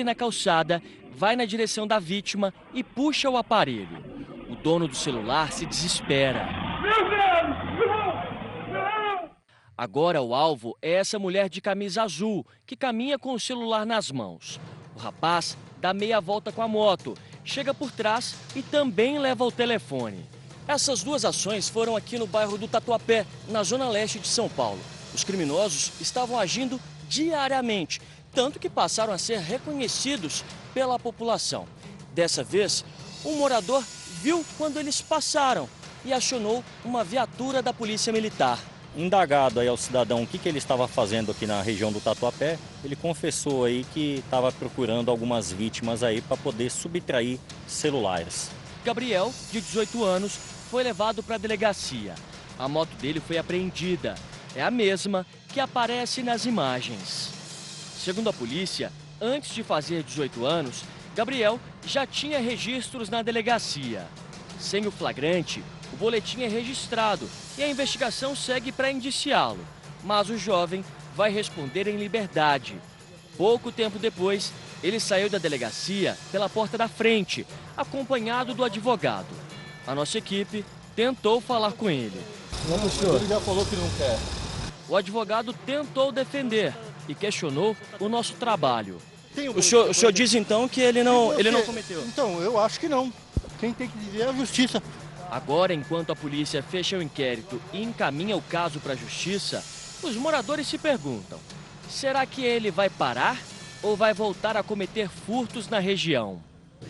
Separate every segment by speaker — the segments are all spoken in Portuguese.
Speaker 1: Na calçada, vai na direção da vítima e puxa o aparelho. O dono do celular se desespera. Agora o alvo é essa mulher de camisa azul, que caminha com o celular nas mãos. O rapaz dá meia volta com a moto, chega por trás e também leva o telefone. Essas duas ações foram aqui no bairro do Tatuapé, na zona leste de São Paulo. Os criminosos estavam agindo diariamente, tanto que passaram a ser reconhecidos pela população. Dessa vez, um morador viu quando eles passaram e acionou uma viatura da Polícia Militar.
Speaker 2: Indagado aí ao cidadão o que ele estava fazendo aqui na região do Tatuapé, ele confessou aí que estava procurando algumas vítimas aí para poder subtrair celulares.
Speaker 1: Gabriel, de 18 anos, foi levado para a delegacia. A moto dele foi apreendida. É a mesma que aparece nas imagens. Segundo a polícia, antes de fazer 18 anos, Gabriel já tinha registros na delegacia. Sem o flagrante, o boletim é registrado e a investigação segue para indiciá-lo. Mas o jovem vai responder em liberdade. Pouco tempo depois, ele saiu da delegacia pela porta da frente, acompanhado do advogado. A nossa equipe tentou falar com ele.
Speaker 3: Ele já falou que não quer.
Speaker 1: O advogado tentou defender e questionou o nosso trabalho.
Speaker 2: O senhor diz então que ele não cometeu?
Speaker 3: Então, eu acho que não. Quem tem que dizer é a justiça.
Speaker 1: Agora, enquanto a polícia fecha o inquérito e encaminha o caso para a justiça, os moradores se perguntam: será que ele vai parar ou vai voltar a cometer furtos na região?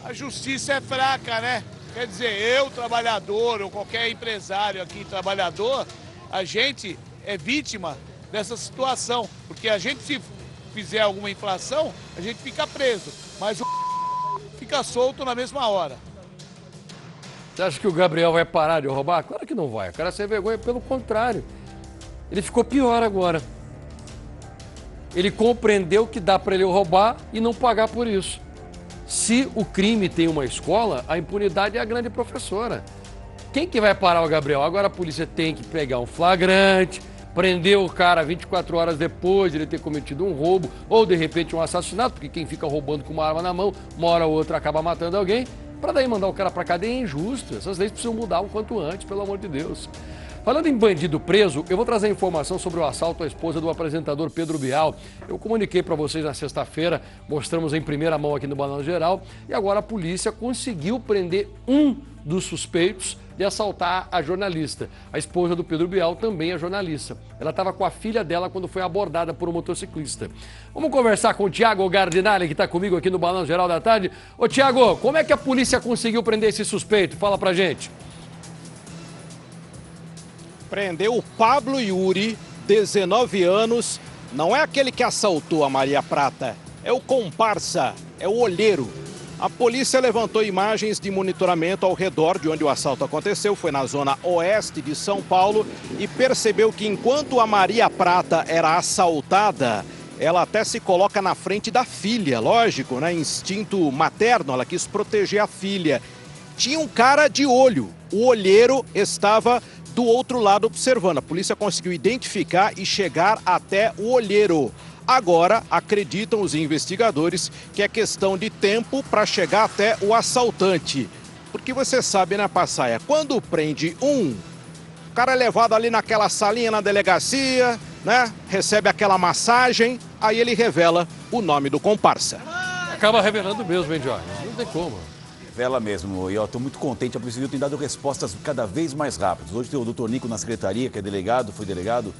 Speaker 4: A justiça é fraca, né? Quer dizer, eu, trabalhador, ou qualquer empresário aqui, trabalhador, a gente é vítima dessa situação. Porque a gente, se fizer alguma infração, a gente fica preso. Mas o fica solto na mesma hora.
Speaker 5: Você acha que o Gabriel vai parar de roubar? Claro que não vai. O cara sem vergonha, pelo contrário. Ele ficou pior agora. Ele compreendeu que dá para ele roubar e não pagar por isso. Se o crime tem uma escola, a impunidade é a grande professora. Quem que vai parar o Gabriel? Agora a polícia tem que pegar um flagrante, prender o cara 24 horas depois de ele ter cometido um roubo ou, de repente, um assassinato, porque quem fica roubando com uma arma na mão, uma hora ou outra acaba matando alguém, para daí mandar o cara para cadeia é injusto. Essas leis precisam mudar o quanto antes, pelo amor de Deus. Falando em bandido preso, eu vou trazer informação sobre o assalto à esposa do apresentador Pedro Bial. Eu comuniquei para vocês na sexta-feira, mostramos em primeira mão aqui no Balanço Geral, e agora a polícia conseguiu prender um dos suspeitos de assaltar a jornalista. A esposa do Pedro Bial também é jornalista. Ela estava com a filha dela quando foi abordada por um motociclista. Vamos conversar com o Thiago Gardinali, que está comigo aqui no Balanço Geral da Tarde. Ô Thiago, como é que a polícia conseguiu prender esse suspeito? Fala pra gente.
Speaker 6: Prendeu o Pablo Yuri, 19 anos. Não é aquele que assaltou a Maria Prata, é o comparsa, é o olheiro. A polícia levantou imagens de monitoramento ao redor de onde o assalto aconteceu, foi na zona oeste de São Paulo, e percebeu que enquanto a Maria Prata era assaltada, ela até se coloca na frente da filha, lógico, né? Instinto materno, ela quis proteger a filha. Tinha um cara de olho, o olheiro estava do outro lado observando. A polícia conseguiu identificar e chegar até o olheiro. Agora, acreditam os investigadores que é questão de tempo para chegar até o assaltante. Porque você sabe, né, Passaia, quando prende o cara é levado ali naquela salinha na delegacia, né, recebe aquela massagem, aí ele revela o nome do comparsa.
Speaker 5: Acaba revelando mesmo, hein, Jorge? Não tem como.
Speaker 7: Revela mesmo, e eu estou muito contente, a Polícia Civil tem dado respostas cada vez mais rápidas. Hoje tem o doutor Nico na secretaria, que é delegado, foi delegado,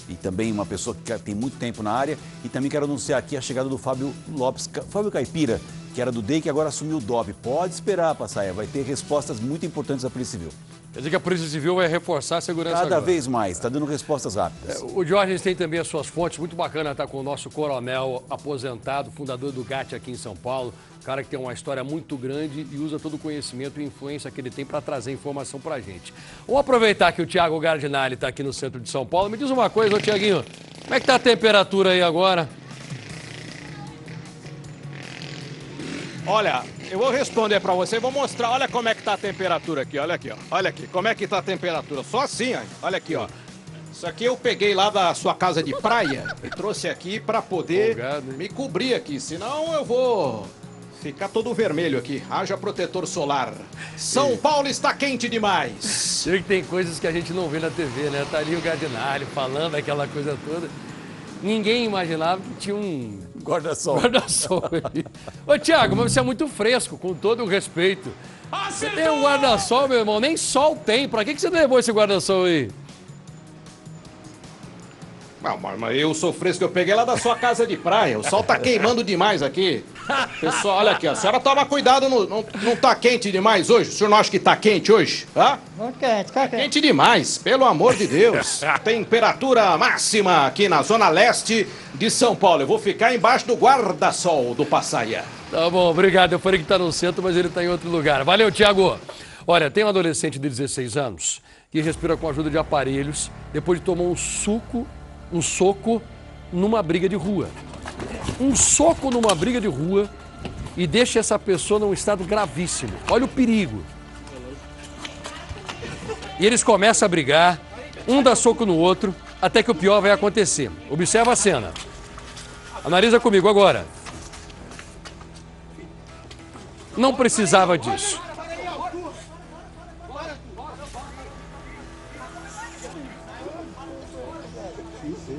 Speaker 7: e também uma pessoa que tem muito tempo na área. E também quero anunciar aqui a chegada do Fábio Lopes, Fábio Caipira, que era do DEI, que agora assumiu o DOP. Pode esperar, Passaia, vai ter respostas muito importantes da Polícia Civil.
Speaker 5: Quer dizer que a Polícia Civil vai reforçar a segurança
Speaker 7: cada
Speaker 5: agora.
Speaker 7: vez mais, está dando respostas rápidas.
Speaker 5: O Jorge tem também as suas fontes, muito bacana estar com o nosso coronel aposentado, fundador do GAT aqui em São Paulo, cara que tem uma história muito grande e usa todo o conhecimento e influência que ele tem para trazer informação para a gente. Vamos aproveitar que o Thiago Gardinali está aqui no centro de São Paulo. Me diz uma coisa, ô Thiaguinho, como é que está a temperatura aí agora?
Speaker 6: Olha, eu vou responder para você, vou mostrar, olha como é que tá a temperatura aqui, ó. Olha aqui, como é que tá a temperatura, só assim, ó. Olha aqui, ó. Isso aqui eu peguei lá da sua casa de praia e trouxe aqui para poder
Speaker 5: Folgado, hein?
Speaker 6: me cobrir aqui, senão eu vou ficar todo vermelho aqui. Haja protetor solar. São Paulo está quente demais.
Speaker 5: Sei que tem coisas que a gente não vê na TV, né? Tá ali o Gardinalho falando aquela coisa toda. Ninguém imaginava que tinha um
Speaker 7: Guarda-sol.
Speaker 5: guarda-sol ali. Ô, Thiago, mas você é muito fresco, com todo o respeito. Você tem um guarda-sol, meu irmão? Nem sol tem. Pra que você levou esse guarda-sol aí?
Speaker 6: Não, mas eu sou fresco, eu peguei lá da sua casa de praia. O sol tá queimando demais aqui. Pessoal, olha aqui, a senhora toma cuidado, não tá quente demais hoje? O senhor não acha que tá quente hoje? Hã?
Speaker 8: Muito quente, tá quente.
Speaker 6: Quente demais, pelo amor de Deus. Temperatura máxima aqui na zona leste de São Paulo. Eu vou ficar embaixo do guarda-sol do Passaia.
Speaker 5: Tá bom, obrigado. Eu falei que tá no centro, mas ele tá em outro lugar. Valeu, Thiago. Olha, tem um adolescente de 16 anos que respira com a ajuda de aparelhos depois de tomar um soco numa briga de rua. Um soco numa briga de rua e deixa essa pessoa num estado gravíssimo. Olha o perigo. E eles começam a brigar, um dá soco no outro, até que o pior vai acontecer. Observa a cena. Analisa comigo agora. Não precisava disso.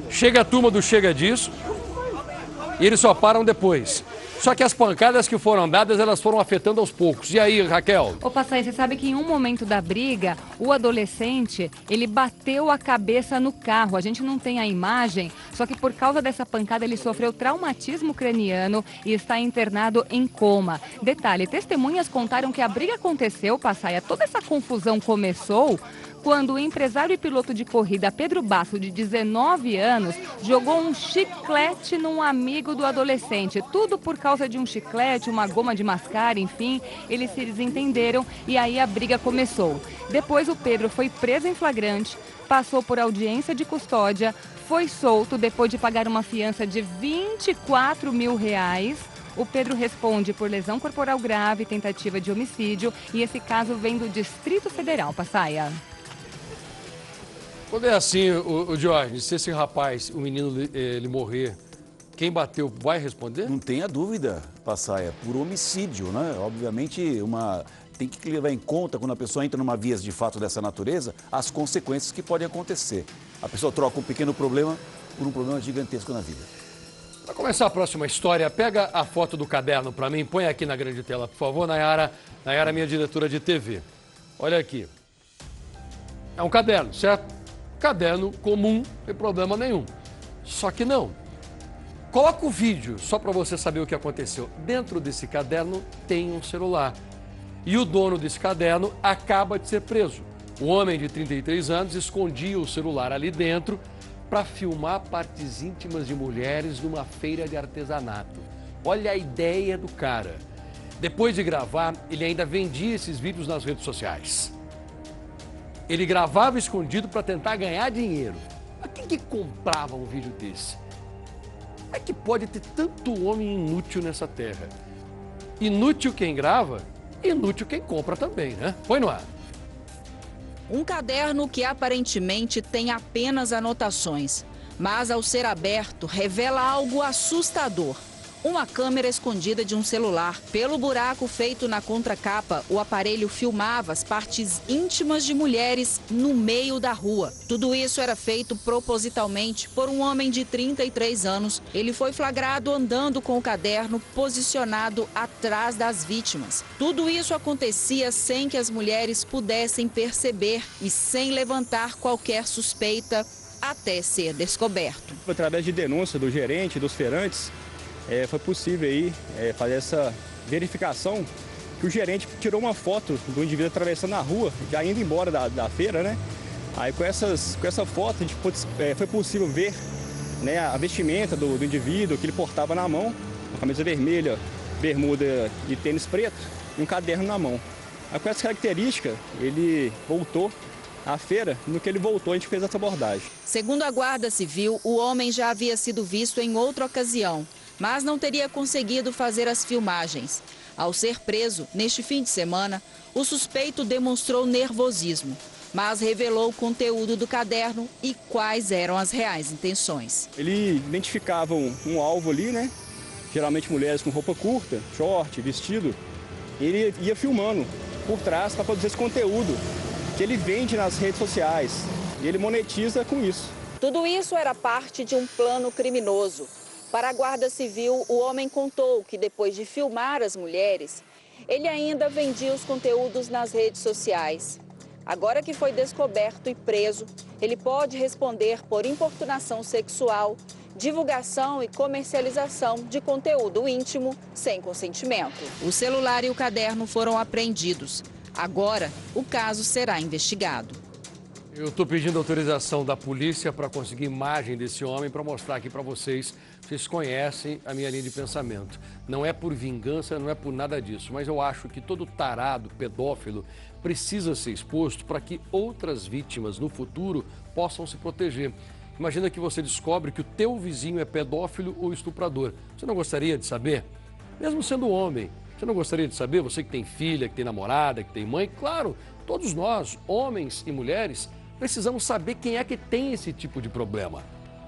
Speaker 5: Chega a turma do Chega Disso e eles só param depois. Só que as pancadas que foram dadas, elas foram afetando aos poucos. E aí, Raquel?
Speaker 9: Ô, Passaí, você sabe que em um momento da briga, o adolescente, ele bateu a cabeça no carro. A gente não tem a imagem, só que por causa dessa pancada ele sofreu traumatismo craniano e está internado em coma. Detalhe, testemunhas contaram que a briga aconteceu, Passaí, toda essa confusão começou quando o empresário e piloto de corrida Pedro Basso, de 19 anos, jogou um chiclete num amigo do adolescente. Tudo por causa de um chiclete, uma goma de mascar, enfim, eles se desentenderam e aí a briga começou. Depois o Pedro foi preso em flagrante, passou por audiência de custódia, foi solto depois de pagar uma fiança de R$24 mil. O Pedro responde por lesão corporal grave, tentativa de homicídio e esse caso vem do Distrito Federal, Passaia.
Speaker 5: Quando é assim, o Jorge, se esse rapaz, o menino, ele morrer, quem bateu vai responder?
Speaker 7: Não tenha dúvida, Passaia, por homicídio, né? Obviamente, tem que levar em conta, quando a pessoa entra numa vias de fato dessa natureza, as consequências que podem acontecer. A pessoa troca um pequeno problema por um problema gigantesco na vida.
Speaker 5: Para começar a próxima história, pega a foto do caderno para mim, põe aqui na grande tela, por favor, Nayara, minha diretora de TV. Olha aqui. É um caderno, certo? Caderno comum, não tem problema nenhum. Só que não. Coloca o vídeo só para você saber o que aconteceu. Dentro desse caderno tem um celular. E o dono desse caderno acaba de ser preso. O homem de 33 anos escondia o celular ali dentro para filmar partes íntimas de mulheres numa feira de artesanato. Olha a ideia do cara. Depois de gravar, ele ainda vendia esses vídeos nas redes sociais. Ele gravava escondido para tentar ganhar dinheiro. Mas quem que comprava um vídeo desse? É que pode ter tanto homem inútil nessa terra. Inútil quem grava, inútil quem compra também, né? Põe no ar.
Speaker 10: Um caderno que aparentemente tem apenas anotações, mas ao ser aberto revela algo assustador. Uma câmera escondida de um celular. Pelo buraco feito na contracapa, o aparelho filmava as partes íntimas de mulheres no meio da rua. Tudo isso era feito propositalmente por um homem de 33 anos. Ele foi flagrado andando com o caderno posicionado atrás das vítimas. Tudo isso acontecia sem que as mulheres pudessem perceber e sem levantar qualquer suspeita até ser descoberto.
Speaker 11: Através de denúncia do gerente, dos feirantes, foi possível aí fazer essa verificação que o gerente tirou uma foto do indivíduo atravessando a rua, já indo embora da feira, né? Aí com essa foto foi possível ver, né, a vestimenta do indivíduo que ele portava na mão, uma camisa vermelha, bermuda e tênis preto e um caderno na mão. Aí com essa característica ele voltou à feira, no que ele voltou a gente fez essa abordagem.
Speaker 10: Segundo a Guarda Civil, o homem já havia sido visto em outra ocasião, mas não teria conseguido fazer as filmagens. Ao ser preso, neste fim de semana, o suspeito demonstrou nervosismo, mas revelou o conteúdo do caderno e quais eram as reais intenções.
Speaker 11: Ele identificava um alvo ali, né? Geralmente mulheres com roupa curta, short, vestido. Ele ia filmando por trás para produzir esse conteúdo que ele vende nas redes sociais e ele monetiza com isso.
Speaker 10: Tudo isso era parte de um plano criminoso. Para a Guarda Civil, o homem contou que depois de filmar as mulheres, ele ainda vendia os conteúdos nas redes sociais. Agora que foi descoberto e preso, ele pode responder por importunação sexual, divulgação e comercialização de conteúdo íntimo sem consentimento. O celular e o caderno foram apreendidos. Agora, o caso será investigado.
Speaker 5: Eu estou pedindo autorização da polícia para conseguir imagem desse homem para mostrar aqui para vocês. Vocês conhecem a minha linha de pensamento. Não é por vingança, não é por nada disso, mas eu acho que todo tarado, pedófilo, precisa ser exposto para que outras vítimas no futuro possam se proteger. Imagina que você descobre que o teu vizinho é pedófilo ou estuprador. Você não gostaria de saber? Mesmo sendo homem, você não gostaria de saber? Você que tem filha, que tem namorada, que tem mãe? Claro, todos nós, homens e mulheres, precisamos saber quem é que tem esse tipo de problema.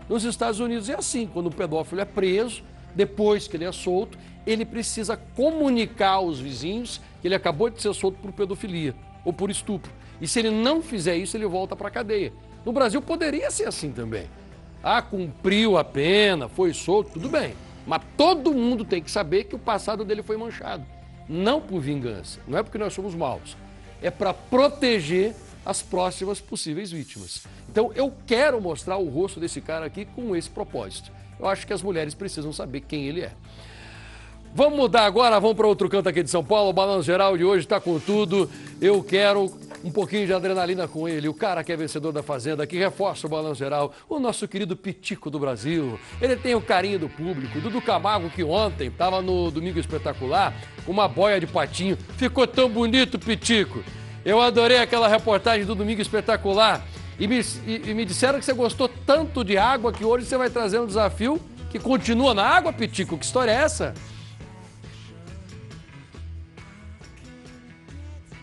Speaker 5: Nos Estados Unidos é assim, quando o pedófilo é preso, depois que ele é solto, ele precisa comunicar aos vizinhos que ele acabou de ser solto por pedofilia ou por estupro. E se ele não fizer isso, ele volta para a cadeia. No Brasil poderia ser assim também. Ah, cumpriu a pena, foi solto, tudo bem. Mas todo mundo tem que saber que o passado dele foi manchado. Não por vingança, não é porque nós somos maus. É para proteger as próximas possíveis vítimas. Então eu quero mostrar o rosto desse cara aqui com esse propósito. Eu acho que as mulheres precisam saber quem ele é. Vamos mudar agora, vamos para outro canto aqui de São Paulo. O Balanço Geral de hoje está com tudo. Eu quero um pouquinho de adrenalina com ele, o cara que é vencedor da Fazenda, que reforça o Balanço Geral, o nosso querido Pitico do Brasil. Ele tem o carinho do público. Dudu Camargo, que ontem estava no Domingo Espetacular, com uma boia de patinho. Ficou tão bonito, Pitico. Eu adorei aquela reportagem do Domingo Espetacular e me disseram que você gostou tanto de água que hoje você vai trazer um desafio que continua na água, Pitico. Que história é essa?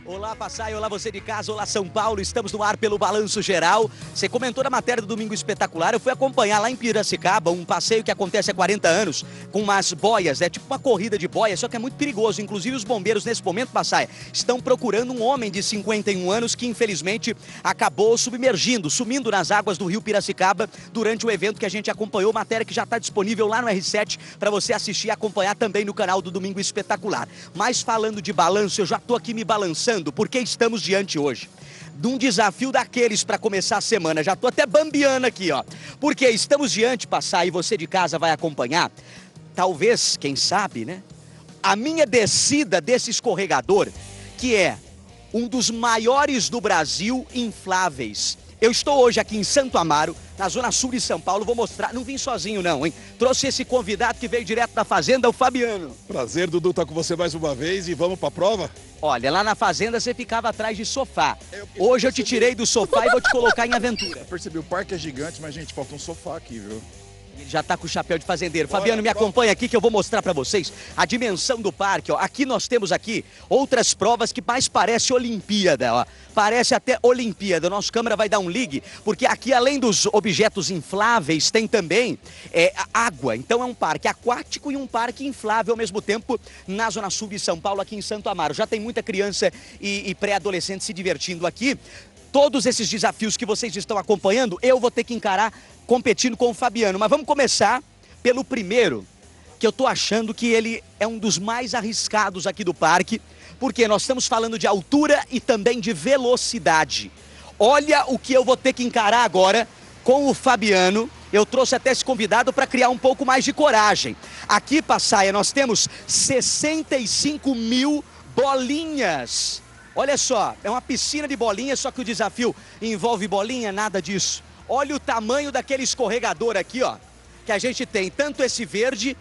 Speaker 8: Olá, Passai, olá você de casa, olá São Paulo, estamos no ar pelo Balanço Geral. Você comentou na matéria do Domingo Espetacular, eu fui acompanhar lá em Piracicaba um passeio que acontece há 40 anos, com umas boias, tipo uma corrida de boias, só que é muito perigoso. Inclusive os bombeiros nesse momento, Passai, estão procurando um homem de 51 anos que infelizmente acabou submergindo, sumindo nas águas do rio Piracicaba durante o evento que a gente acompanhou, matéria que já está disponível lá no R7 para você assistir e acompanhar também no canal do Domingo Espetacular. Mas falando de balanço, eu já estou aqui me balançando, porque estamos diante hoje de um desafio daqueles para começar a semana. Já estou até bambiando aqui, ó. Porque estamos diante, Passar, e você de casa vai acompanhar, talvez, quem sabe, né? A minha descida desse escorregador, que é um dos maiores do Brasil infláveis. Eu estou hoje aqui em Santo Amaro, na zona sul de São Paulo, vou mostrar, não vim sozinho não, hein? Trouxe esse convidado que veio direto da Fazenda, o Fabiano.
Speaker 12: Prazer, Dudu, estar com você mais uma vez e vamos pra prova?
Speaker 8: Olha, lá na Fazenda você ficava atrás de sofá. Hoje eu te tirei do sofá e vou te colocar em aventura.
Speaker 12: Eu percebi, o parque é gigante, mas gente, falta um sofá aqui, viu?
Speaker 8: Ele já tá com o chapéu de fazendeiro. Fabiano, me acompanha aqui que eu vou mostrar para vocês a dimensão do parque, ó. Aqui nós temos aqui outras provas que mais parece Olimpíada, ó. Parece até Olimpíada. O nosso câmera vai dar um ligue, porque aqui além dos objetos infláveis, tem também água. Então é um parque aquático e um parque inflável ao mesmo tempo na zona sul de São Paulo, aqui em Santo Amaro. Já tem muita criança e pré-adolescente se divertindo aqui. Todos esses desafios que vocês estão acompanhando, eu vou ter que encarar competindo com o Fabiano. Mas vamos começar pelo primeiro, que eu tô achando que ele é um dos mais arriscados aqui do parque, porque nós estamos falando de altura e também de velocidade. Olha o que eu vou ter que encarar agora com o Fabiano. Eu trouxe até esse convidado para criar um pouco mais de coragem. Aqui, Passaia, nós temos 65 mil bolinhas. Olha só, é uma piscina de bolinhas, só que o desafio envolve bolinha, nada disso. Olha o tamanho daquele escorregador aqui, ó, que a gente tem. Tanto esse verde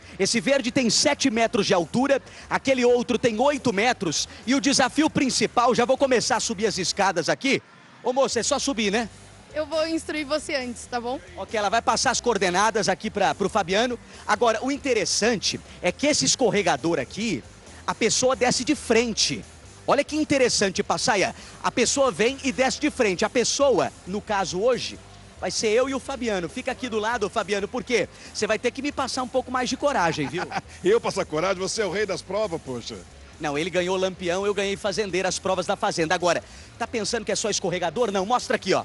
Speaker 8: tem 7 metros de altura, aquele outro tem 8 metros. E o desafio principal, já vou começar a subir as escadas aqui. Ô moça, é só subir, né?
Speaker 13: Eu vou instruir você antes, tá bom?
Speaker 8: Ok, ela vai passar as coordenadas aqui pro Fabiano. Agora, o interessante é que esse escorregador aqui, a pessoa desce de frente. Olha que interessante, Passaia. A pessoa vem e desce de frente. A pessoa, no caso hoje, vai ser eu e o Fabiano. Fica aqui do lado, Fabiano, por quê? Você vai ter que me passar um pouco mais de coragem, viu?
Speaker 12: Eu passar coragem? Você é o rei das provas, poxa.
Speaker 8: Não, ele ganhou Lampião, eu ganhei Fazendeiro, as provas da Fazenda. Agora, tá pensando que é só escorregador? Não, mostra aqui, ó.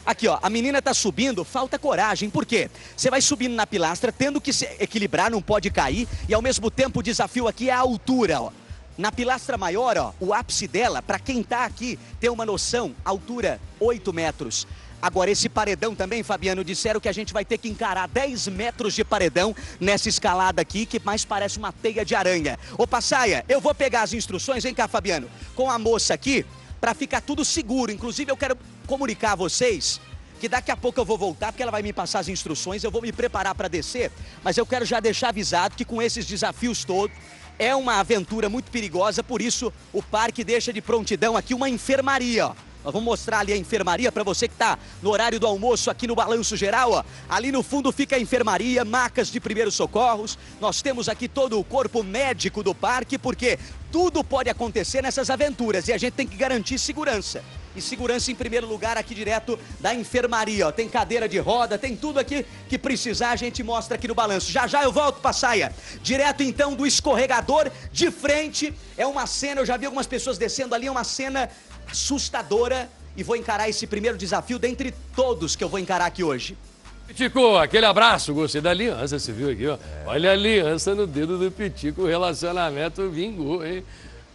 Speaker 8: Aqui, ó, a menina tá subindo, falta coragem. Por quê? Você vai subindo na pilastra, tendo que se equilibrar, não pode cair. E ao mesmo tempo o desafio aqui é a altura, ó. Na pilastra maior, ó, o ápice dela, para quem tá aqui, tem uma noção, altura 8 metros. Agora, esse paredão também, Fabiano, disseram que a gente vai ter que encarar 10 metros de paredão nessa escalada aqui, que mais parece uma teia de aranha. Ô, Passaia, eu vou pegar as instruções, vem cá, Fabiano, com a moça aqui, para ficar tudo seguro. Inclusive, eu quero comunicar a vocês que daqui a pouco eu vou voltar, porque ela vai me passar as instruções, eu vou me preparar para descer, mas eu quero já deixar avisado que com esses desafios todos, é uma aventura muito perigosa, por isso o parque deixa de prontidão aqui uma enfermaria, ó. Nós vamos mostrar ali a enfermaria para você que está no horário do almoço aqui no Balanço Geral, ó. Ali no fundo fica a enfermaria, macas de primeiros socorros. Nós temos aqui todo o corpo médico do parque, porque tudo pode acontecer nessas aventuras e a gente tem que garantir segurança. E segurança em primeiro lugar aqui direto da enfermaria, ó. Tem cadeira de roda, tem tudo aqui que precisar, a gente mostra aqui no Balanço. Já já eu volto, Passaia. Direto então do escorregador, de frente, é uma cena, eu já vi algumas pessoas descendo ali, é uma cena assustadora e vou encarar esse primeiro desafio dentre todos que eu vou encarar aqui hoje.
Speaker 5: Pitico, aquele abraço, gostei da aliança, você viu aqui, ó. Olha a aliança no dedo do Pitico, o relacionamento vingou, hein?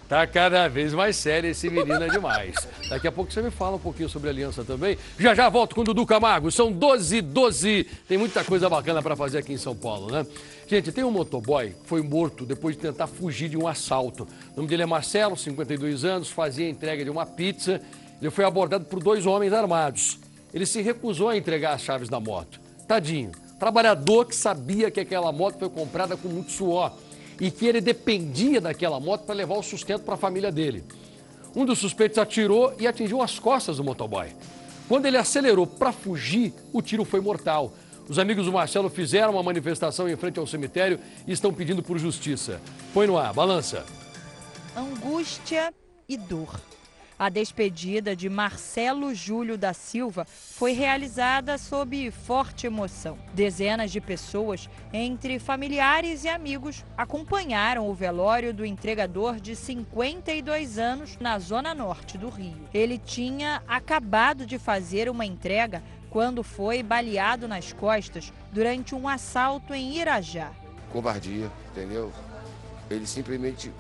Speaker 5: Tá cada vez mais sério, esse menino é demais. Daqui a pouco você me fala um pouquinho sobre a aliança também. Já já volto com o Dudu Camargo, são 12h12. Tem muita coisa bacana para fazer aqui em São Paulo, né? Gente, tem um motoboy que foi morto depois de tentar fugir de um assalto. O nome dele é Marcelo, 52 anos, fazia a entrega de uma pizza. Ele foi abordado por 2 homens armados. Ele se recusou a entregar as chaves da moto. Tadinho, trabalhador que sabia que aquela moto foi comprada com muito suor e que ele dependia daquela moto para levar o sustento para a família dele. Um dos suspeitos atirou e atingiu as costas do motoboy. Quando ele acelerou para fugir, o tiro foi mortal. Os amigos do Marcelo fizeram uma manifestação em frente ao cemitério e estão pedindo por justiça. Põe no ar, balança.
Speaker 14: Angústia e dor. A despedida de Marcelo Júlio da Silva foi realizada sob forte emoção. Dezenas de pessoas, entre familiares e amigos, acompanharam o velório do entregador de 52 anos na zona norte do Rio. Ele tinha acabado de fazer uma entrega quando foi baleado nas costas durante um assalto em Irajá.
Speaker 15: Covardia, entendeu? Ele simplesmente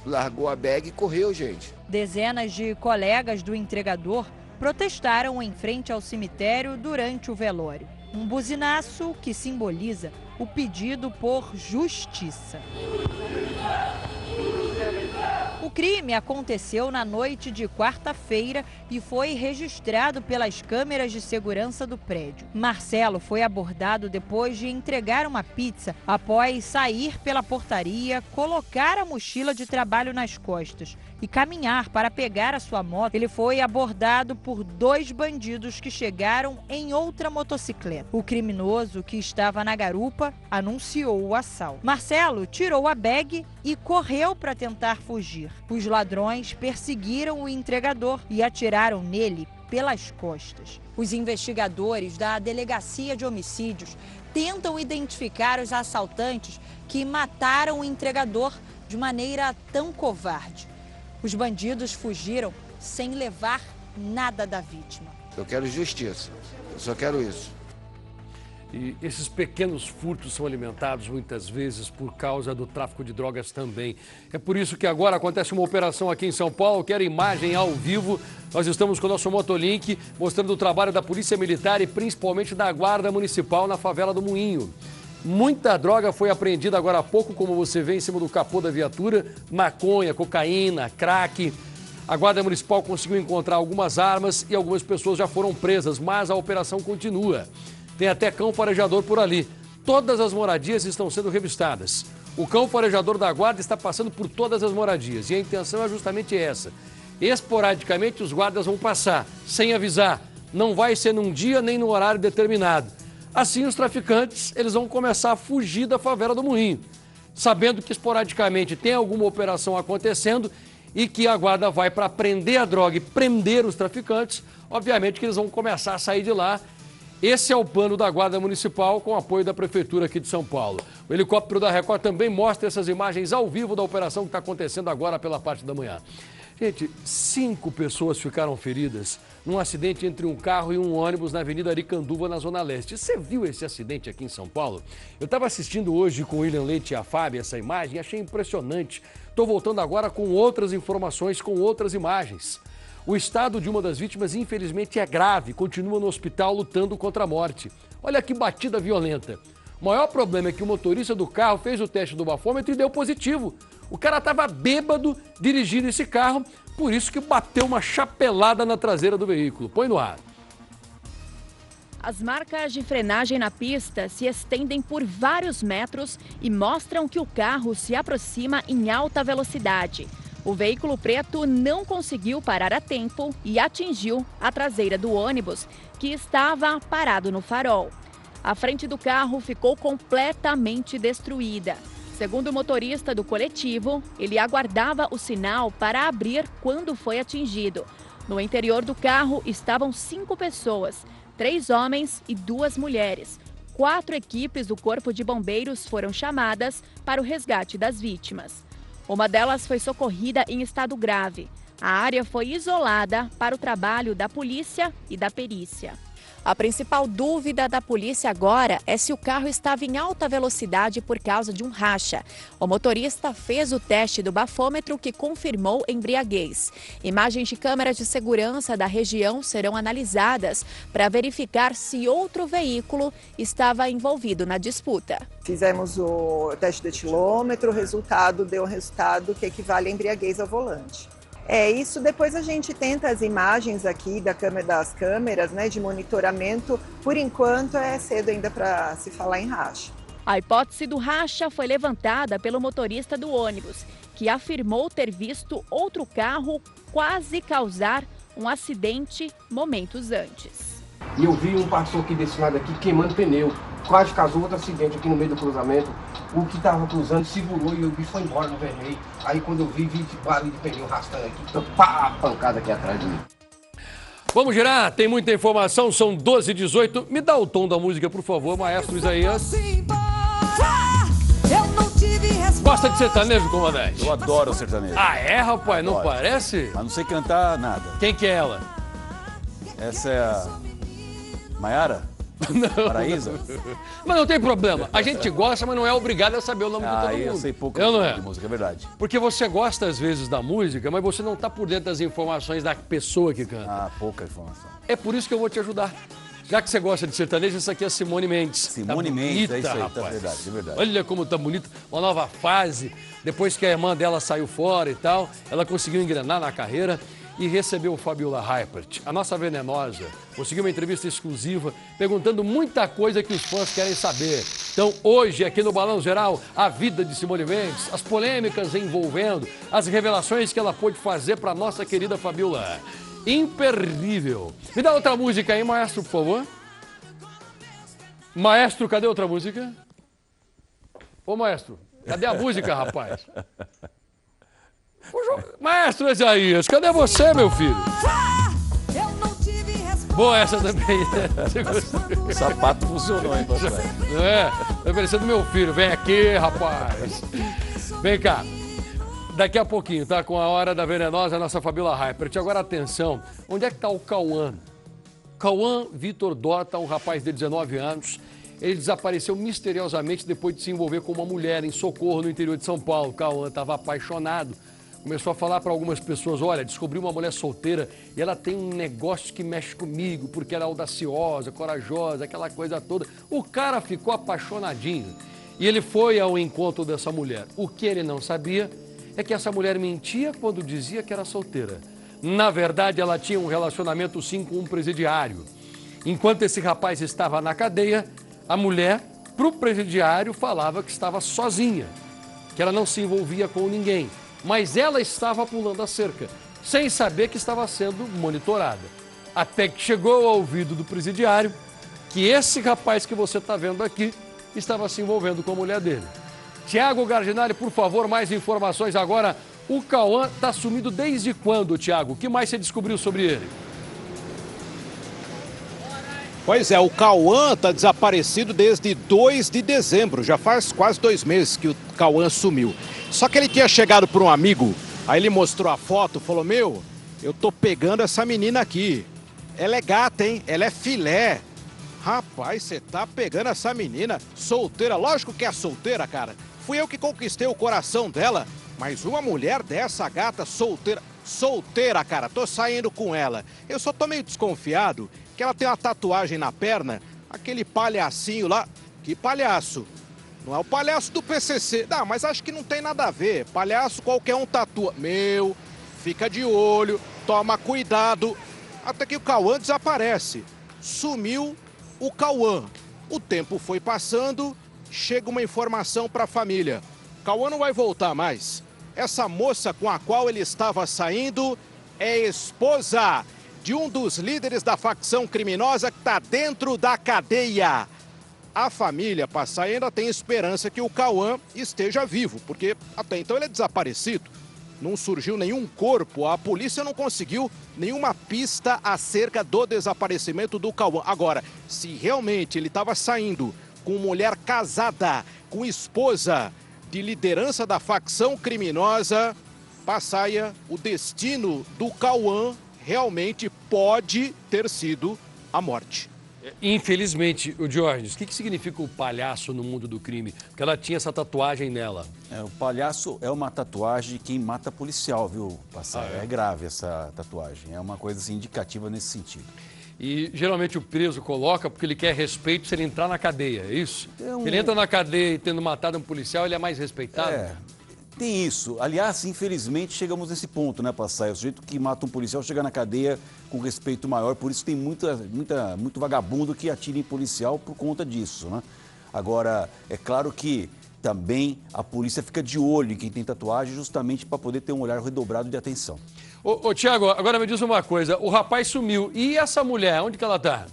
Speaker 15: largou a bag e correu, gente.
Speaker 14: Dezenas de colegas do entregador protestaram em frente ao cemitério durante o velório. Um buzinaço que simboliza o pedido por justiça. O crime aconteceu na noite de quarta-feira e foi registrado pelas câmeras de segurança do prédio. Marcelo foi abordado depois de entregar uma pizza após sair pela portaria, colocar a mochila de trabalho nas costas e caminhar para pegar a sua moto. Ele foi abordado por 2 bandidos que chegaram em outra motocicleta. O criminoso, que estava na garupa, anunciou o assalto. Marcelo tirou a bag e correu para tentar fugir. Os ladrões perseguiram o entregador e atiraram nele pelas costas. Os investigadores da Delegacia de Homicídios tentam identificar os assaltantes que mataram o entregador de maneira tão covarde. Os bandidos fugiram sem levar nada da vítima.
Speaker 15: Eu quero justiça, eu só quero isso.
Speaker 5: E esses pequenos furtos são alimentados muitas vezes por causa do tráfico de drogas também. É por isso que agora acontece uma operação aqui em São Paulo, quero imagem ao vivo. Nós estamos com o nosso Motolink, mostrando o trabalho da Polícia Militar e principalmente da Guarda Municipal na favela do Moinho. Muita droga foi apreendida agora há pouco, como você vê em cima do capô da viatura, maconha, cocaína, crack. A Guarda Municipal conseguiu encontrar algumas armas e algumas pessoas já foram presas, mas a operação continua. Tem até cão farejador por ali. Todas as moradias estão sendo revistadas. O cão farejador da Guarda está passando por todas as moradias e a intenção é justamente essa. Esporadicamente os guardas vão passar, sem avisar. Não vai ser num dia nem no horário determinado. Assim os traficantes eles vão começar a fugir da favela do Moinho. Sabendo que esporadicamente tem alguma operação acontecendo, e que a guarda vai para prender a droga e prender os traficantes, obviamente que eles vão começar a sair de lá. Esse é o plano da Guarda Municipal com apoio da Prefeitura aqui de São Paulo. O helicóptero da Record também mostra essas imagens ao vivo da operação que está acontecendo agora pela parte da manhã. Gente, 5 pessoas ficaram feridas num acidente entre um carro e um ônibus na Avenida Aricanduva, na Zona Leste. Você viu esse acidente aqui em São Paulo? Eu estava assistindo hoje com o William Leite e a Fábio essa imagem e achei impressionante. Estou voltando agora com outras informações, com outras imagens. O estado de uma das vítimas, infelizmente, é grave. Continua no hospital lutando contra a morte. Olha que batida violenta. O maior problema é que o motorista do carro fez o teste do bafômetro e deu positivo. O cara estava bêbado dirigindo esse carro, por isso que bateu uma chapelada na traseira do veículo. Põe no ar.
Speaker 16: As marcas de frenagem na pista se estendem por vários metros e mostram que o carro se aproxima em alta velocidade. O veículo preto não conseguiu parar a tempo e atingiu a traseira do ônibus, que estava parado no farol. A frente do carro ficou completamente destruída. Segundo o motorista do coletivo, ele aguardava o sinal para abrir quando foi atingido. No interior do carro estavam 5 pessoas, 3 homens e 2 mulheres. 4 equipes do Corpo de Bombeiros foram chamadas para o resgate das vítimas. Uma delas foi socorrida em estado grave. A área foi isolada para o trabalho da polícia e da perícia. A principal dúvida da polícia agora é se o carro estava em alta velocidade por causa de um racha. O motorista fez o teste do bafômetro que confirmou embriaguez. Imagens de câmeras de segurança da região serão analisadas para verificar se outro veículo estava envolvido na disputa.
Speaker 17: Fizemos o teste de etilômetro, o resultado deu um resultado que equivale a embriaguez ao volante. Isso depois a gente tenta as imagens aqui das câmeras, né, de monitoramento. Por enquanto é cedo ainda para se falar em racha.
Speaker 16: A hipótese do racha foi levantada pelo motorista do ônibus, que afirmou ter visto outro carro quase causar um acidente momentos antes.
Speaker 18: E eu vi um passou aqui desse lado aqui queimando pneu. Quase causou outro acidente aqui no meio do cruzamento. O que estava cruzando segurou e o bicho foi embora no vermelho. Aí quando eu vi barulho de pneu arrastando aqui, então pá, pancada aqui atrás de mim.
Speaker 5: Vamos girar, tem muita informação, são 12h18. Me dá o tom da música, por favor, maestro Isaías. Gosta de sertanejo, comandante?
Speaker 7: Eu adoro sertanejo.
Speaker 5: Ah, é, rapaz? Não parece?
Speaker 7: Mas não sei cantar nada.
Speaker 5: Quem que é ela?
Speaker 7: Essa é a Maiara?
Speaker 5: Não.
Speaker 7: Paraíso?
Speaker 5: Mas não tem problema. A gente gosta, mas não é obrigado a saber o nome de todo mundo.
Speaker 7: Eu sei pouco
Speaker 5: de
Speaker 7: música, é verdade.
Speaker 5: Porque você gosta, às vezes, da música, mas você não está por dentro das informações da pessoa que canta.
Speaker 7: Ah, pouca informação.
Speaker 5: É por isso que eu vou te ajudar. Já que você gosta de sertanejo, essa aqui é a Simone Mendes.
Speaker 7: Simone Mendes, é isso aí, tá verdade, é verdade.
Speaker 5: Olha como tá bonita, uma nova fase. Depois que a irmã dela saiu fora e tal, ela conseguiu engrenar na carreira e recebeu o Fabiola Hypert, a nossa venenosa. Conseguiu uma entrevista exclusiva, perguntando muita coisa que os fãs querem saber. Então, hoje, aqui no Balão Geral, a vida de Simone Mendes, as polêmicas envolvendo, as revelações que ela pôde fazer para nossa querida Fabiola. Imperdível. Me dá outra música aí, maestro, por favor. Maestro, cadê outra música? Ô, maestro, cadê a música, rapaz? Maestro Isaías, cadê você, meu filho? Boa essa também, né?
Speaker 7: O sapato funcionou, hein, pastor?
Speaker 5: Tá parecendo meu filho. Vem aqui, rapaz. Vem cá. Daqui a pouquinho, tá? Com a hora da venenosa, a nossa Fabiola Hypert. Agora, atenção. Onde é que tá o Cauã? Cauã Vitor Dota, um rapaz de 19 anos. Ele desapareceu misteriosamente depois de se envolver com uma mulher em Socorro, no interior de São Paulo. Cauã estava apaixonado. Começou a falar para algumas pessoas, olha, descobri uma mulher solteira e ela tem um negócio que mexe comigo, porque ela é audaciosa, corajosa, aquela coisa toda. O cara ficou apaixonadinho e ele foi ao encontro dessa mulher. O que ele não sabia é que essa mulher mentia quando dizia que era solteira. Na verdade, ela tinha um relacionamento sim com um presidiário. Enquanto esse rapaz estava na cadeia, a mulher, para o presidiário, falava que estava sozinha, que ela não se envolvia com ninguém. Mas ela estava pulando a cerca, sem saber que estava sendo monitorada. Até que chegou ao ouvido do presidiário que esse rapaz que você está vendo aqui estava se envolvendo com a mulher dele. Tiago Gardinari, por favor, mais informações agora O Cauã está sumido desde quando, Tiago? O que mais você descobriu sobre ele?
Speaker 6: Pois é, o Cauã está desaparecido desde 2 de dezembro. Já faz quase 2 meses que o Cauã sumiu. Só que ele tinha chegado por um amigo, aí ele mostrou a foto, falou, meu, eu tô pegando essa menina aqui. Ela é gata, hein? Ela é filé. Rapaz, você tá pegando essa menina solteira. Lógico que é solteira, cara. Fui eu que conquistei o coração dela. Mas uma mulher dessa, gata, solteira... Solteira, cara, tô saindo com ela. Eu só tô meio desconfiado que ela tem uma tatuagem na perna. Aquele palhacinho lá. Que palhaço? Não é o palhaço do PCC. Não, mas acho que não tem nada a ver. Palhaço qualquer um tatua. Meu, fica de olho, toma cuidado. Até que o Cauã desaparece. Sumiu o Cauã. O tempo foi passando, chega uma informação para a família. Cauã não vai voltar mais. Essa moça com a qual ele estava saindo é esposa de um dos líderes da facção criminosa que está dentro da cadeia. A família Passai ainda tem esperança que o Cauã esteja vivo, porque até então ele é desaparecido. Não surgiu nenhum corpo, a polícia não conseguiu nenhuma pista acerca do desaparecimento do Cauã. Agora, se realmente ele estava saindo com mulher casada, com esposa de liderança da facção criminosa, Passaia, o destino do Cauã realmente pode ter sido a morte.
Speaker 5: Infelizmente, o Diógenes, o que significa o palhaço no mundo do crime? Porque ela tinha essa tatuagem nela.
Speaker 7: O palhaço é uma tatuagem de quem mata policial, viu, Passaia? É grave essa tatuagem, é uma coisa assim, indicativa nesse sentido.
Speaker 5: E geralmente o preso coloca porque ele quer respeito se ele entrar na cadeia, é isso? Ele entra na cadeia e tendo matado um policial, ele é mais respeitado?
Speaker 7: Tem isso. Aliás, infelizmente, chegamos nesse ponto, né, Passaia? O sujeito que mata um policial chega na cadeia com respeito maior, por isso tem muito vagabundo que atira em policial por conta disso, né? Agora, é claro que também a polícia fica de olho em quem tem tatuagem justamente para poder ter um olhar redobrado de atenção.
Speaker 5: Ô, Tiago, agora me diz uma coisa, o rapaz sumiu, e essa mulher, onde que ela tá?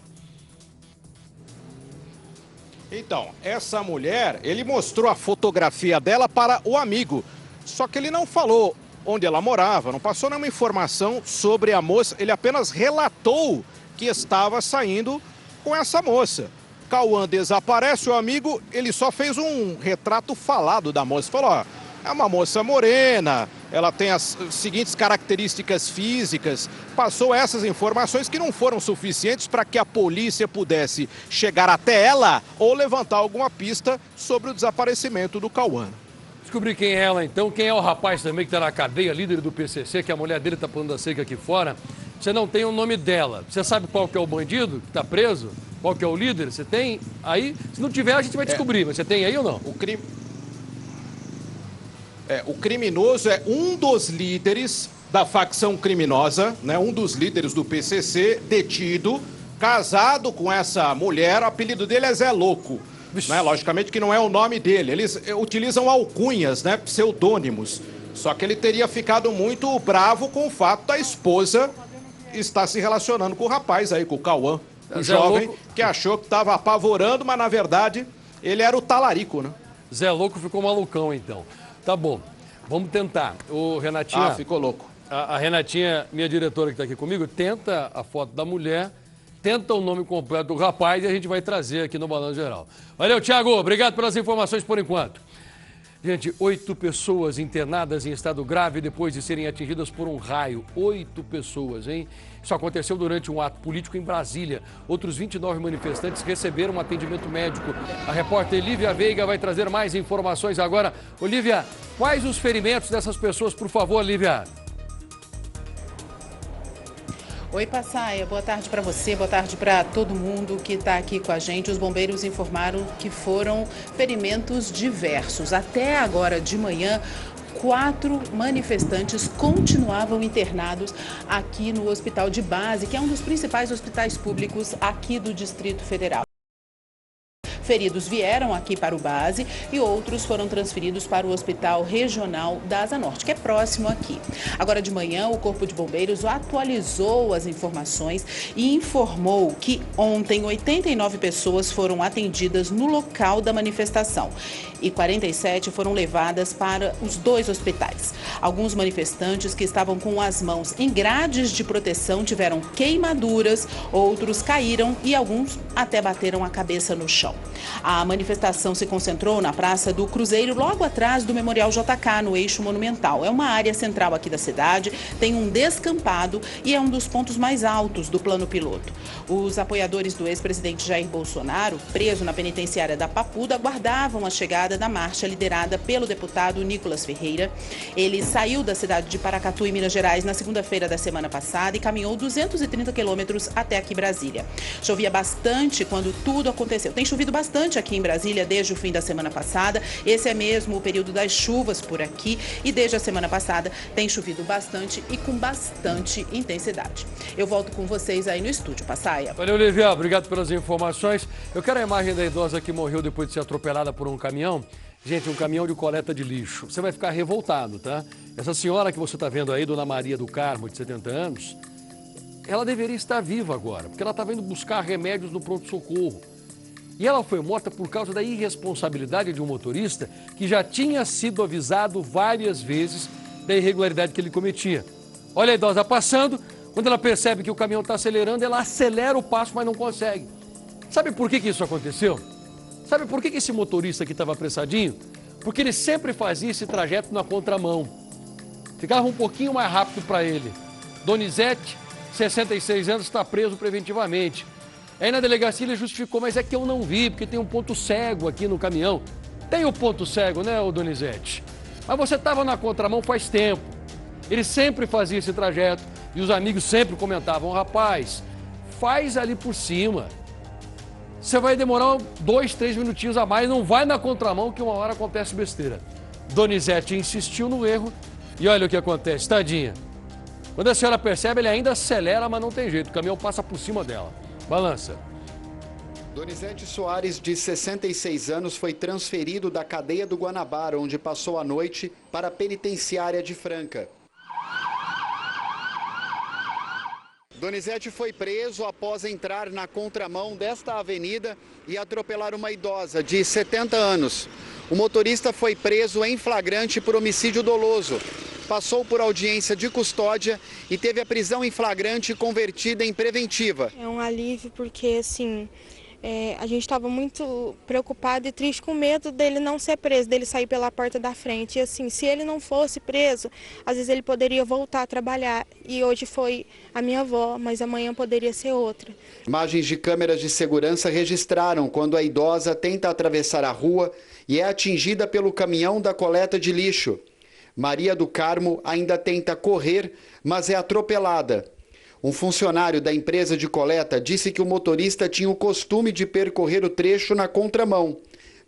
Speaker 6: Então, essa mulher, ele mostrou a fotografia dela para o amigo, só que ele não falou onde ela morava, não passou nenhuma informação sobre a moça, ele apenas relatou que estava saindo com essa moça. Cauã desaparece, o amigo, ele só fez um retrato falado da moça, falou, ó, é uma moça morena, ela tem as seguintes características físicas, passou essas informações que não foram suficientes para que a polícia pudesse chegar até ela ou levantar alguma pista sobre o desaparecimento do Cauã.
Speaker 5: Descobri quem é ela então, quem é o rapaz também que está na cadeia, líder do PCC, que a mulher dele está pulando a cerca aqui fora. Você não tem o nome dela, você sabe qual que é o bandido que está preso? Qual que é o líder? Você tem aí? Se não tiver, a gente vai descobrir, mas você tem aí ou não?
Speaker 6: O criminoso é um dos líderes da facção criminosa, né? Um dos líderes do PCC, detido, casado com essa mulher. O apelido dele é Zé Louco. Né? Logicamente que não é o nome dele. Eles utilizam alcunhas, né? Pseudônimos. Só que ele teria ficado muito bravo com o fato da esposa estar se relacionando com o rapaz aí, com o Cauã. O jovem que achou que estava apavorando, mas na verdade ele era o talarico, né?
Speaker 5: Zé Louco ficou malucão então. Tá bom, vamos tentar. O Renatinha...
Speaker 6: ficou louco.
Speaker 5: A Renatinha, minha diretora que está aqui comigo, tenta a foto da mulher, tenta o nome completo do rapaz e a gente vai trazer aqui no Balanço Geral. Valeu, Tiago. Obrigado pelas informações por enquanto. Gente, 8 pessoas internadas em estado grave depois de serem atingidas por um raio. 8 pessoas, hein? Isso aconteceu durante um ato político em Brasília. Outros 29 manifestantes receberam um atendimento médico. A repórter Lívia Veiga vai trazer mais informações agora. Olívia, quais os ferimentos dessas pessoas, por favor, Lívia?
Speaker 19: Oi, Passaia, boa tarde para você, boa tarde para todo mundo que está aqui com a gente. Os bombeiros informaram que foram ferimentos diversos. Até agora de manhã, 4 manifestantes continuavam internados aqui no Hospital de Base, que é um dos principais hospitais públicos aqui do Distrito Federal. feridos vieram aqui para o base e outros foram transferidos para o Hospital Regional da Asa Norte, que é próximo aqui. Agora de manhã, o Corpo de Bombeiros atualizou as informações e informou que ontem 89 pessoas foram atendidas no local da manifestação e 47 foram levadas para os 2 hospitais. Alguns manifestantes que estavam com as mãos em grades de proteção tiveram queimaduras, outros caíram e alguns até bateram a cabeça no chão. A manifestação se concentrou na Praça do Cruzeiro, logo atrás do Memorial JK, no Eixo Monumental. É uma área central aqui da cidade, tem um descampado e é um dos pontos mais altos do plano piloto. Os apoiadores do ex-presidente Jair Bolsonaro, preso na penitenciária da Papuda, aguardavam a chegada da marcha liderada pelo deputado Nicolas Ferreira. Ele saiu da cidade de Paracatu, em Minas Gerais, na segunda-feira da semana passada e caminhou 230 quilômetros até aqui Brasília. Chovia bastante quando tudo aconteceu. Tem chovido bastante aqui em Brasília desde o fim da semana passada. Esse é mesmo o período das chuvas por aqui e desde a semana passada tem chovido bastante e com bastante intensidade. Eu volto com vocês aí no estúdio, Passaia.
Speaker 5: Valeu, Lívia. Obrigado pelas informações. Eu quero a imagem da idosa que morreu depois de ser atropelada por um caminhão. Gente, um caminhão de coleta de lixo. Você vai ficar revoltado, tá? Essa senhora que você está vendo aí, Dona Maria do Carmo, de 70 anos, ela deveria estar viva agora, porque ela estava indo buscar remédios no pronto-socorro. E ela foi morta por causa da irresponsabilidade de um motorista que já tinha sido avisado várias vezes da irregularidade que ele cometia. Olha a idosa passando, quando ela percebe que o caminhão está acelerando, ela acelera o passo, mas não consegue. Sabe por que isso aconteceu? Sabe por que esse motorista aqui estava apressadinho? Porque ele sempre fazia esse trajeto na contramão. Ficava um pouquinho mais rápido para ele. Donizete, 66 anos, está preso preventivamente. Aí na delegacia ele justificou, mas é que eu não vi, porque tem um ponto cego aqui no caminhão. Tem o ponto cego, né, ô Donizete? Mas você estava na contramão faz tempo. Ele sempre fazia esse trajeto e os amigos sempre comentavam, rapaz, faz ali por cima. Você vai demorar 2, 3 minutinhos a mais, não vai na contramão que uma hora acontece besteira. Donizete insistiu no erro e olha o que acontece, tadinha. Quando a senhora percebe, ele ainda acelera, mas não tem jeito, o caminhão passa por cima dela. Balança.
Speaker 20: Donizete Soares, de 66 anos, foi transferido da cadeia do Guanabara, onde passou a noite, para a penitenciária de Franca. Donizete foi preso após entrar na contramão desta avenida e atropelar uma idosa de 70 anos. O motorista foi preso em flagrante por homicídio doloso. Passou por audiência de custódia e teve a prisão em flagrante convertida em preventiva.
Speaker 21: É um alívio porque, assim, a gente estava muito preocupado e triste com medo dele não ser preso, dele sair pela porta da frente. E assim, se ele não fosse preso, às vezes ele poderia voltar a trabalhar. E hoje foi a minha avó, mas amanhã poderia ser outra.
Speaker 20: Imagens de câmeras de segurança registraram quando a idosa tenta atravessar a rua e é atingida pelo caminhão da coleta de lixo. Maria do Carmo ainda tenta correr, mas é atropelada. Um funcionário da empresa de coleta disse que o motorista tinha o costume de percorrer o trecho na contramão,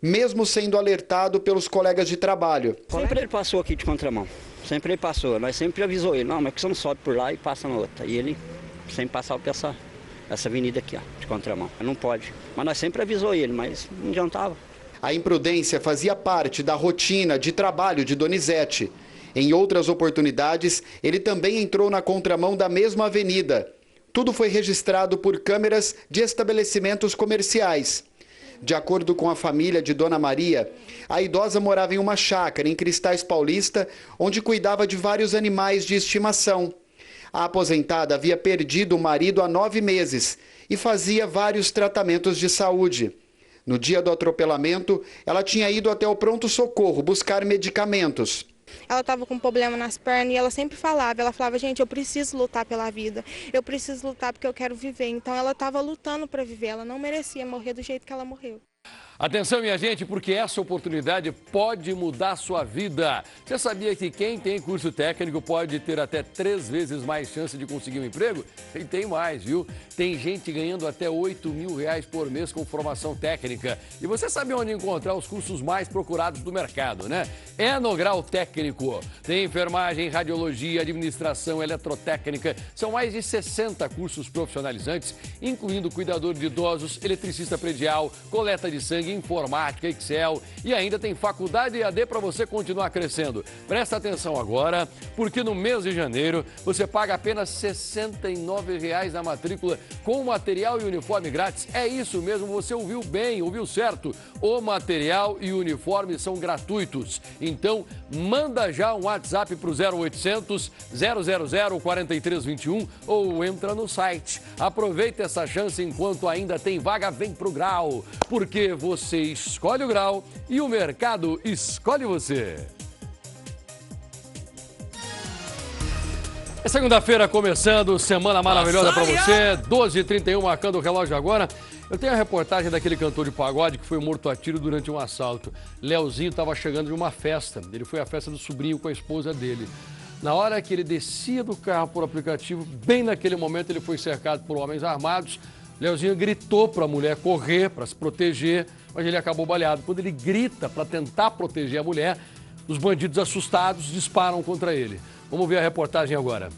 Speaker 20: mesmo sendo alertado pelos colegas de trabalho.
Speaker 22: Sempre ele passou aqui de contramão, sempre ele passou. Nós sempre avisou ele, não, mas que você não sobe por lá e passa na outra. E ele sempre passava por essa avenida aqui, ó, de contramão. Não pode. Mas nós sempre avisou ele, mas não adiantava.
Speaker 20: A imprudência fazia parte da rotina de trabalho de Donizete. Em outras oportunidades, ele também entrou na contramão da mesma avenida. Tudo foi registrado por câmeras de estabelecimentos comerciais. De acordo com a família de Dona Maria, a idosa morava em uma chácara em Cristais Paulista, onde cuidava de vários animais de estimação. A aposentada havia perdido o marido há 9 meses e fazia vários tratamentos de saúde. No dia do atropelamento, ela tinha ido até o pronto-socorro buscar medicamentos.
Speaker 21: Ela estava com um problema nas pernas e ela sempre falava, gente, eu preciso lutar pela vida, eu preciso lutar porque eu quero viver. Então ela estava lutando para viver, ela não merecia morrer do jeito que ela morreu.
Speaker 5: Atenção, minha gente, porque essa oportunidade pode mudar a sua vida. Você sabia que quem tem curso técnico pode ter até 3 vezes mais chance de conseguir um emprego? E tem mais, viu? Tem gente ganhando até R$8.000 por mês com formação técnica. E você sabe onde encontrar os cursos mais procurados do mercado, né? É no Grau Técnico. Tem enfermagem, radiologia, administração, eletrotécnica. São mais de 60 cursos profissionalizantes, incluindo cuidador de idosos, eletricista predial, coleta de sangue, sangue, informática, Excel e ainda tem faculdade EAD para você continuar crescendo. Presta atenção agora, porque no mês de janeiro você paga apenas R$ 69,00 na matrícula com material e uniforme grátis. É isso mesmo, você ouviu bem, ouviu certo. O material e o uniforme são gratuitos. Então, manda já um WhatsApp para o 0800 000 4321 ou entra no site. Aproveita essa chance enquanto ainda tem vaga, vem pro Grau, porque você escolhe o Grau e o mercado escolhe você. É segunda-feira começando, semana maravilhosa para você, 12h31 marcando o relógio agora. Eu tenho a reportagem daquele cantor de pagode que foi morto a tiro durante um assalto. Leozinho estava chegando de uma festa, ele foi à festa do sobrinho com a esposa dele. Na hora que ele descia do carro por aplicativo, bem naquele momento ele foi cercado por homens armados. Leozinho gritou para a mulher correr, para se proteger, mas ele acabou baleado. Quando ele grita para tentar proteger a mulher, os bandidos assustados disparam contra ele. Vamos ver a reportagem agora.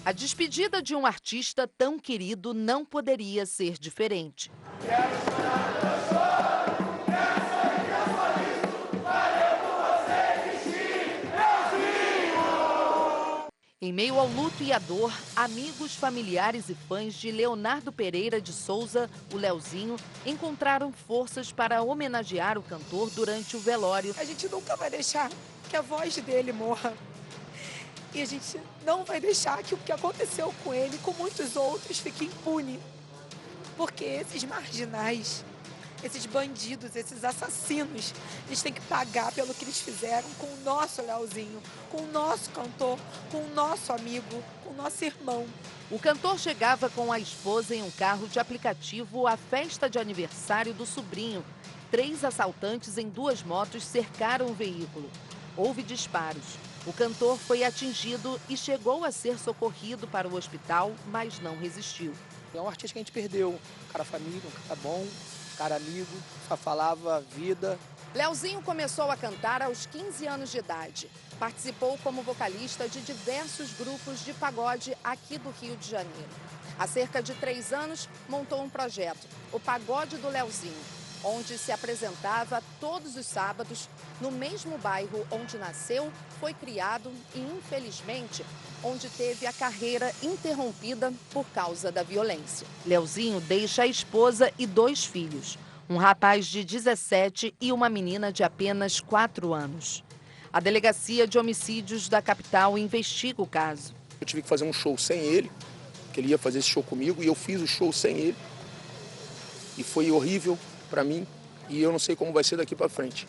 Speaker 2: A despedida de um artista tão querido não poderia ser diferente. Em meio ao luto e à dor, amigos, familiares e fãs de Leonardo Pereira de Souza, o Leozinho, encontraram forças para homenagear o cantor durante o velório.
Speaker 3: A gente nunca vai deixar que a voz dele morra. E a gente não vai deixar que o que aconteceu com ele e com muitos outros fique impune. Porque esses marginais, esses bandidos, esses assassinos, eles têm que pagar pelo que eles fizeram com o nosso Leozinho, com o nosso cantor, com o nosso amigo, com o nosso irmão.
Speaker 2: O cantor chegava com a esposa em um carro de aplicativo à festa de aniversário do sobrinho. 3 assaltantes em 2 motos cercaram o veículo. Houve disparos. O cantor foi atingido e chegou a ser socorrido para o hospital, mas não resistiu.
Speaker 23: É um artista que a gente perdeu. Um cara família, um cara bom, um cara amigo, só falava vida.
Speaker 24: Leozinho começou a cantar aos 15 anos de idade. Participou como vocalista de diversos grupos de pagode aqui do Rio de Janeiro. Há cerca de 3 anos, montou um projeto, o Pagode do Leozinho, onde se apresentava todos os sábados no mesmo bairro onde nasceu, foi criado e, infelizmente, onde teve a carreira interrompida por causa da violência. Leozinho deixa a esposa e 2 filhos, um rapaz de 17 e uma menina de apenas 4 anos. A Delegacia de Homicídios da capital investiga o caso.
Speaker 23: Eu tive que fazer um show sem ele, que ele ia fazer esse show comigo, e eu fiz o show sem ele. E foi horrível para mim, e eu não sei como vai ser daqui para frente.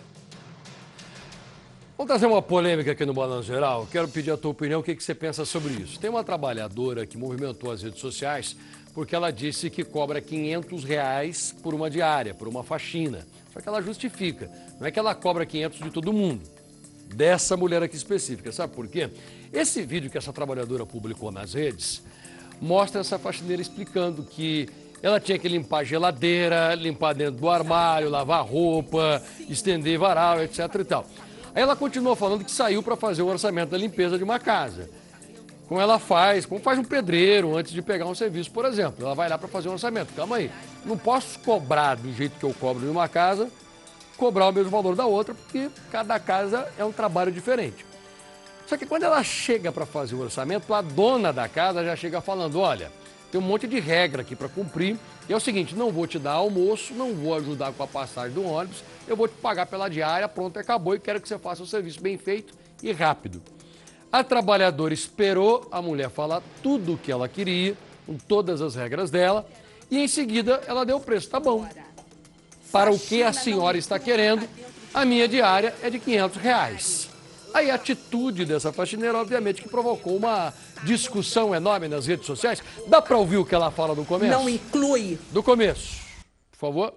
Speaker 5: Vamos trazer uma polêmica aqui no Balanço Geral. Quero pedir a tua opinião, o que você pensa sobre isso. Tem uma trabalhadora que movimentou as redes sociais porque ela disse que cobra R$500 por uma diária, por uma faxina. Só que ela justifica, não é que ela cobra 500 de todo mundo, dessa mulher aqui específica. Sabe por quê? Esse vídeo que essa trabalhadora publicou nas redes mostra essa faxineira explicando que ela tinha que limpar a geladeira, limpar dentro do armário, lavar roupa, estender varal, etc e tal. Aí ela continuou falando que saiu para fazer o orçamento da limpeza de uma casa. Como ela faz, como faz um pedreiro antes de pegar um serviço, por exemplo. Ela vai lá para fazer um orçamento. Calma aí, não posso cobrar do jeito que eu cobro de uma casa, cobrar o mesmo valor da outra, porque cada casa é um trabalho diferente. Só que quando ela chega para fazer o orçamento, a dona da casa já chega falando, olha, tem um monte de regra aqui para cumprir. E é o seguinte, não vou te dar almoço, não vou ajudar com a passagem do ônibus, eu vou te pagar pela diária, pronto, acabou, e quero que você faça o serviço bem feito e rápido. A trabalhadora esperou a mulher falar tudo o que ela queria, com todas as regras dela, e em seguida ela deu o preço, tá bom. Para o que a senhora está querendo, a minha diária é de R$500. Aí a atitude dessa faxineira, obviamente, que provocou uma discussão enorme nas redes sociais. Dá para ouvir o que ela fala no começo?
Speaker 25: Não inclui.
Speaker 5: Do começo, por favor.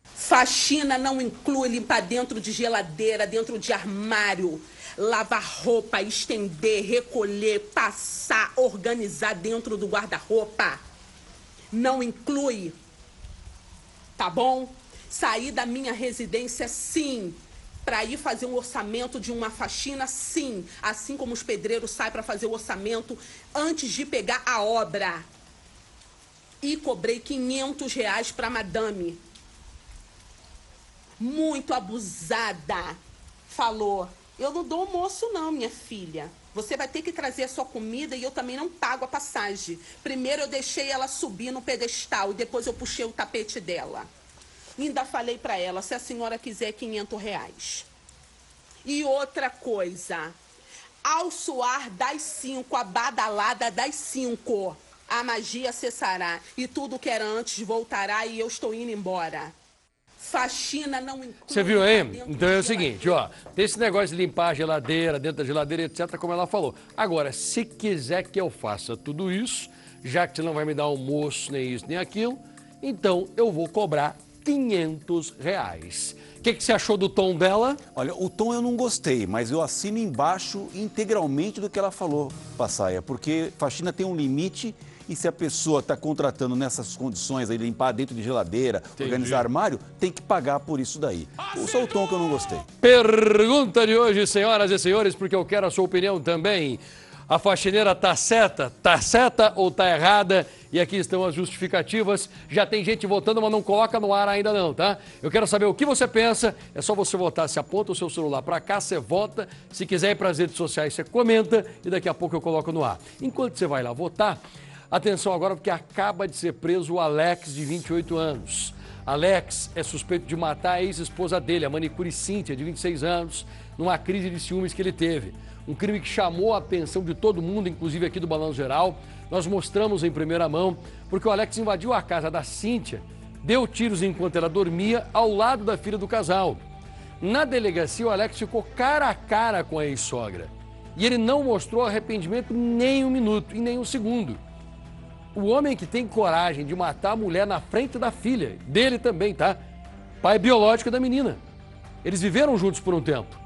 Speaker 25: Faxina não inclui limpar dentro de geladeira, dentro de armário, lavar roupa, estender, recolher, passar, organizar dentro do guarda-roupa. Não inclui. Tá bom? Sair da minha residência, sim. Para ir fazer um orçamento de uma faxina, sim. Assim como os pedreiros saem para fazer o orçamento antes de pegar a obra. E cobrei R$500 para madame. muito abusada, falou: eu não dou almoço não, minha filha. Você vai ter que trazer a sua comida e eu também não pago a passagem. Primeiro eu deixei ela subir no pedestal e depois eu puxei o tapete dela. Ainda falei para ela, se a senhora quiser R$500. E outra coisa, ao soar das 5, a badalada das 5, a magia cessará e tudo que era antes voltará e eu estou indo embora. Faxina não inclui...
Speaker 5: Você viu aí? Então é o seguinte, ó, tem esse negócio de limpar a geladeira, dentro da geladeira, etc, como ela falou. Agora, se quiser que eu faça tudo isso, já que você não vai me dar almoço, nem isso, nem aquilo, então eu vou cobrar R$500. O que você achou do tom dela?
Speaker 7: Olha, o tom eu não gostei, mas eu assino embaixo integralmente do que ela falou, Passaia, porque faxina tem um limite e se a pessoa está contratando nessas condições aí, limpar dentro de geladeira, organizar armário, tem que pagar por isso daí. Só o tom que eu não gostei.
Speaker 5: Pergunta de hoje, senhoras e senhores, porque eu quero a sua opinião também. A faxineira tá certa ou tá errada? E aqui estão as justificativas. Já tem gente votando, mas não coloca no ar ainda não, tá? Eu quero saber o que você pensa. É só você votar. Você aponta o seu celular para cá, você vota. Se quiser ir para as redes sociais, você comenta e daqui a pouco eu coloco no ar. Enquanto você vai lá votar, atenção agora porque acaba de ser preso o Alex, de 28 anos. Alex é suspeito de matar a ex-esposa dele, a manicure Cíntia, de 26 anos, numa crise de ciúmes que ele teve. Um crime que chamou a atenção de todo mundo, inclusive aqui do Balanço Geral. Nós mostramos em primeira mão, porque o Alex invadiu a casa da Cíntia, deu tiros enquanto ela dormia ao lado da filha do casal. Na delegacia, o Alex ficou cara a cara com a ex-sogra. E ele não mostrou arrependimento nem um minuto, em nem um segundo. O homem que tem coragem de matar a mulher na frente da filha, dele também, tá? Pai biológico da menina. Eles viveram juntos por um tempo.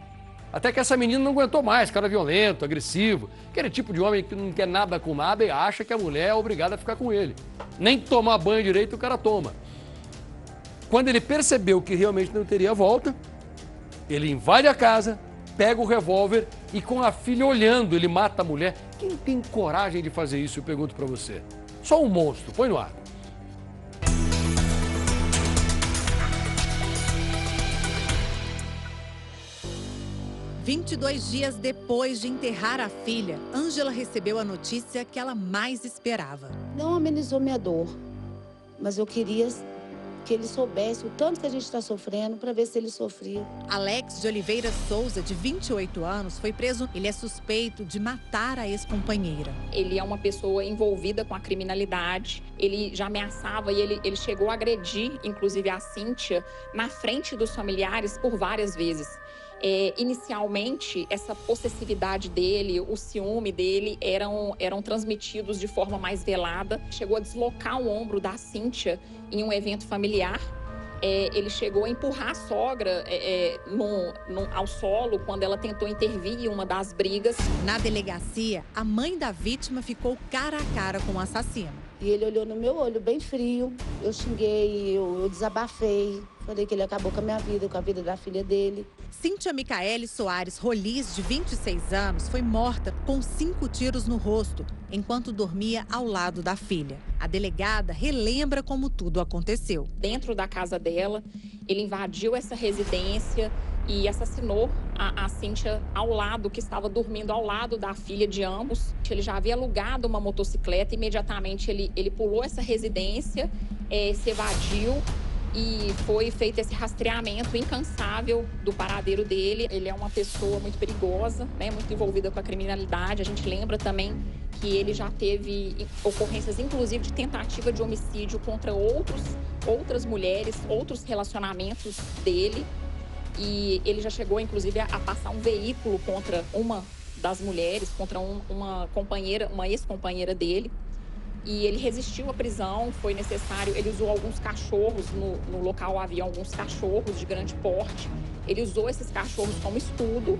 Speaker 5: Até que essa menina não aguentou mais, cara violento, agressivo. Aquele tipo de homem que não quer nada com nada e acha que a mulher é obrigada a ficar com ele. Nem tomar banho direito o cara toma. Quando ele percebeu que realmente não teria volta, ele invade a casa, pega o revólver e com a filha olhando, ele mata a mulher. Quem tem coragem de fazer isso, eu pergunto pra você. Só um monstro. Põe no ar.
Speaker 1: 22 dias depois de enterrar a filha, Ângela recebeu a notícia que ela mais esperava.
Speaker 4: Não amenizou minha dor, mas eu queria que ele soubesse o tanto que a gente está sofrendo para ver se ele sofria.
Speaker 1: Alex de Oliveira Souza, de 28 anos, foi preso. Ele é suspeito de matar a ex-companheira.
Speaker 9: Ele é uma pessoa envolvida com a criminalidade. Ele já ameaçava e ele chegou a agredir, inclusive, a Cíntia na frente dos familiares por várias vezes. Inicialmente, essa possessividade dele, o ciúme dele eram transmitidos de forma mais velada. Chegou a deslocar o ombro da Cíntia em um evento familiar. Ele chegou a empurrar a sogra ao solo quando ela tentou intervir em uma das brigas.
Speaker 1: Na delegacia, a mãe da vítima ficou cara a cara com o assassino.
Speaker 4: E ele olhou no meu olho bem frio, eu xinguei, eu desabafei. Falei que ele acabou com a minha vida, com a vida da filha dele.
Speaker 1: Cíntia Micaele Soares Roliz, de 26 anos, foi morta com 5 tiros no rosto, enquanto dormia ao lado da filha. A delegada relembra como tudo aconteceu.
Speaker 9: Dentro da casa dela, ele invadiu essa residência e assassinou a Cíntia ao lado, que estava dormindo ao lado da filha de ambos. Ele já havia alugado uma motocicleta, imediatamente ele pulou essa residência, se evadiu. E foi feito esse rastreamento incansável do paradeiro dele. Ele é uma pessoa muito perigosa, né, muito envolvida com a criminalidade. A gente lembra também que ele já teve ocorrências, inclusive, de tentativa de homicídio contra outras mulheres, outros relacionamentos dele. E ele já chegou, inclusive, a passar um veículo contra uma das mulheres, contra uma ex-companheira dele. E ele resistiu à prisão, foi necessário, ele usou alguns cachorros, no local havia alguns cachorros de grande porte, ele usou esses cachorros como escudo,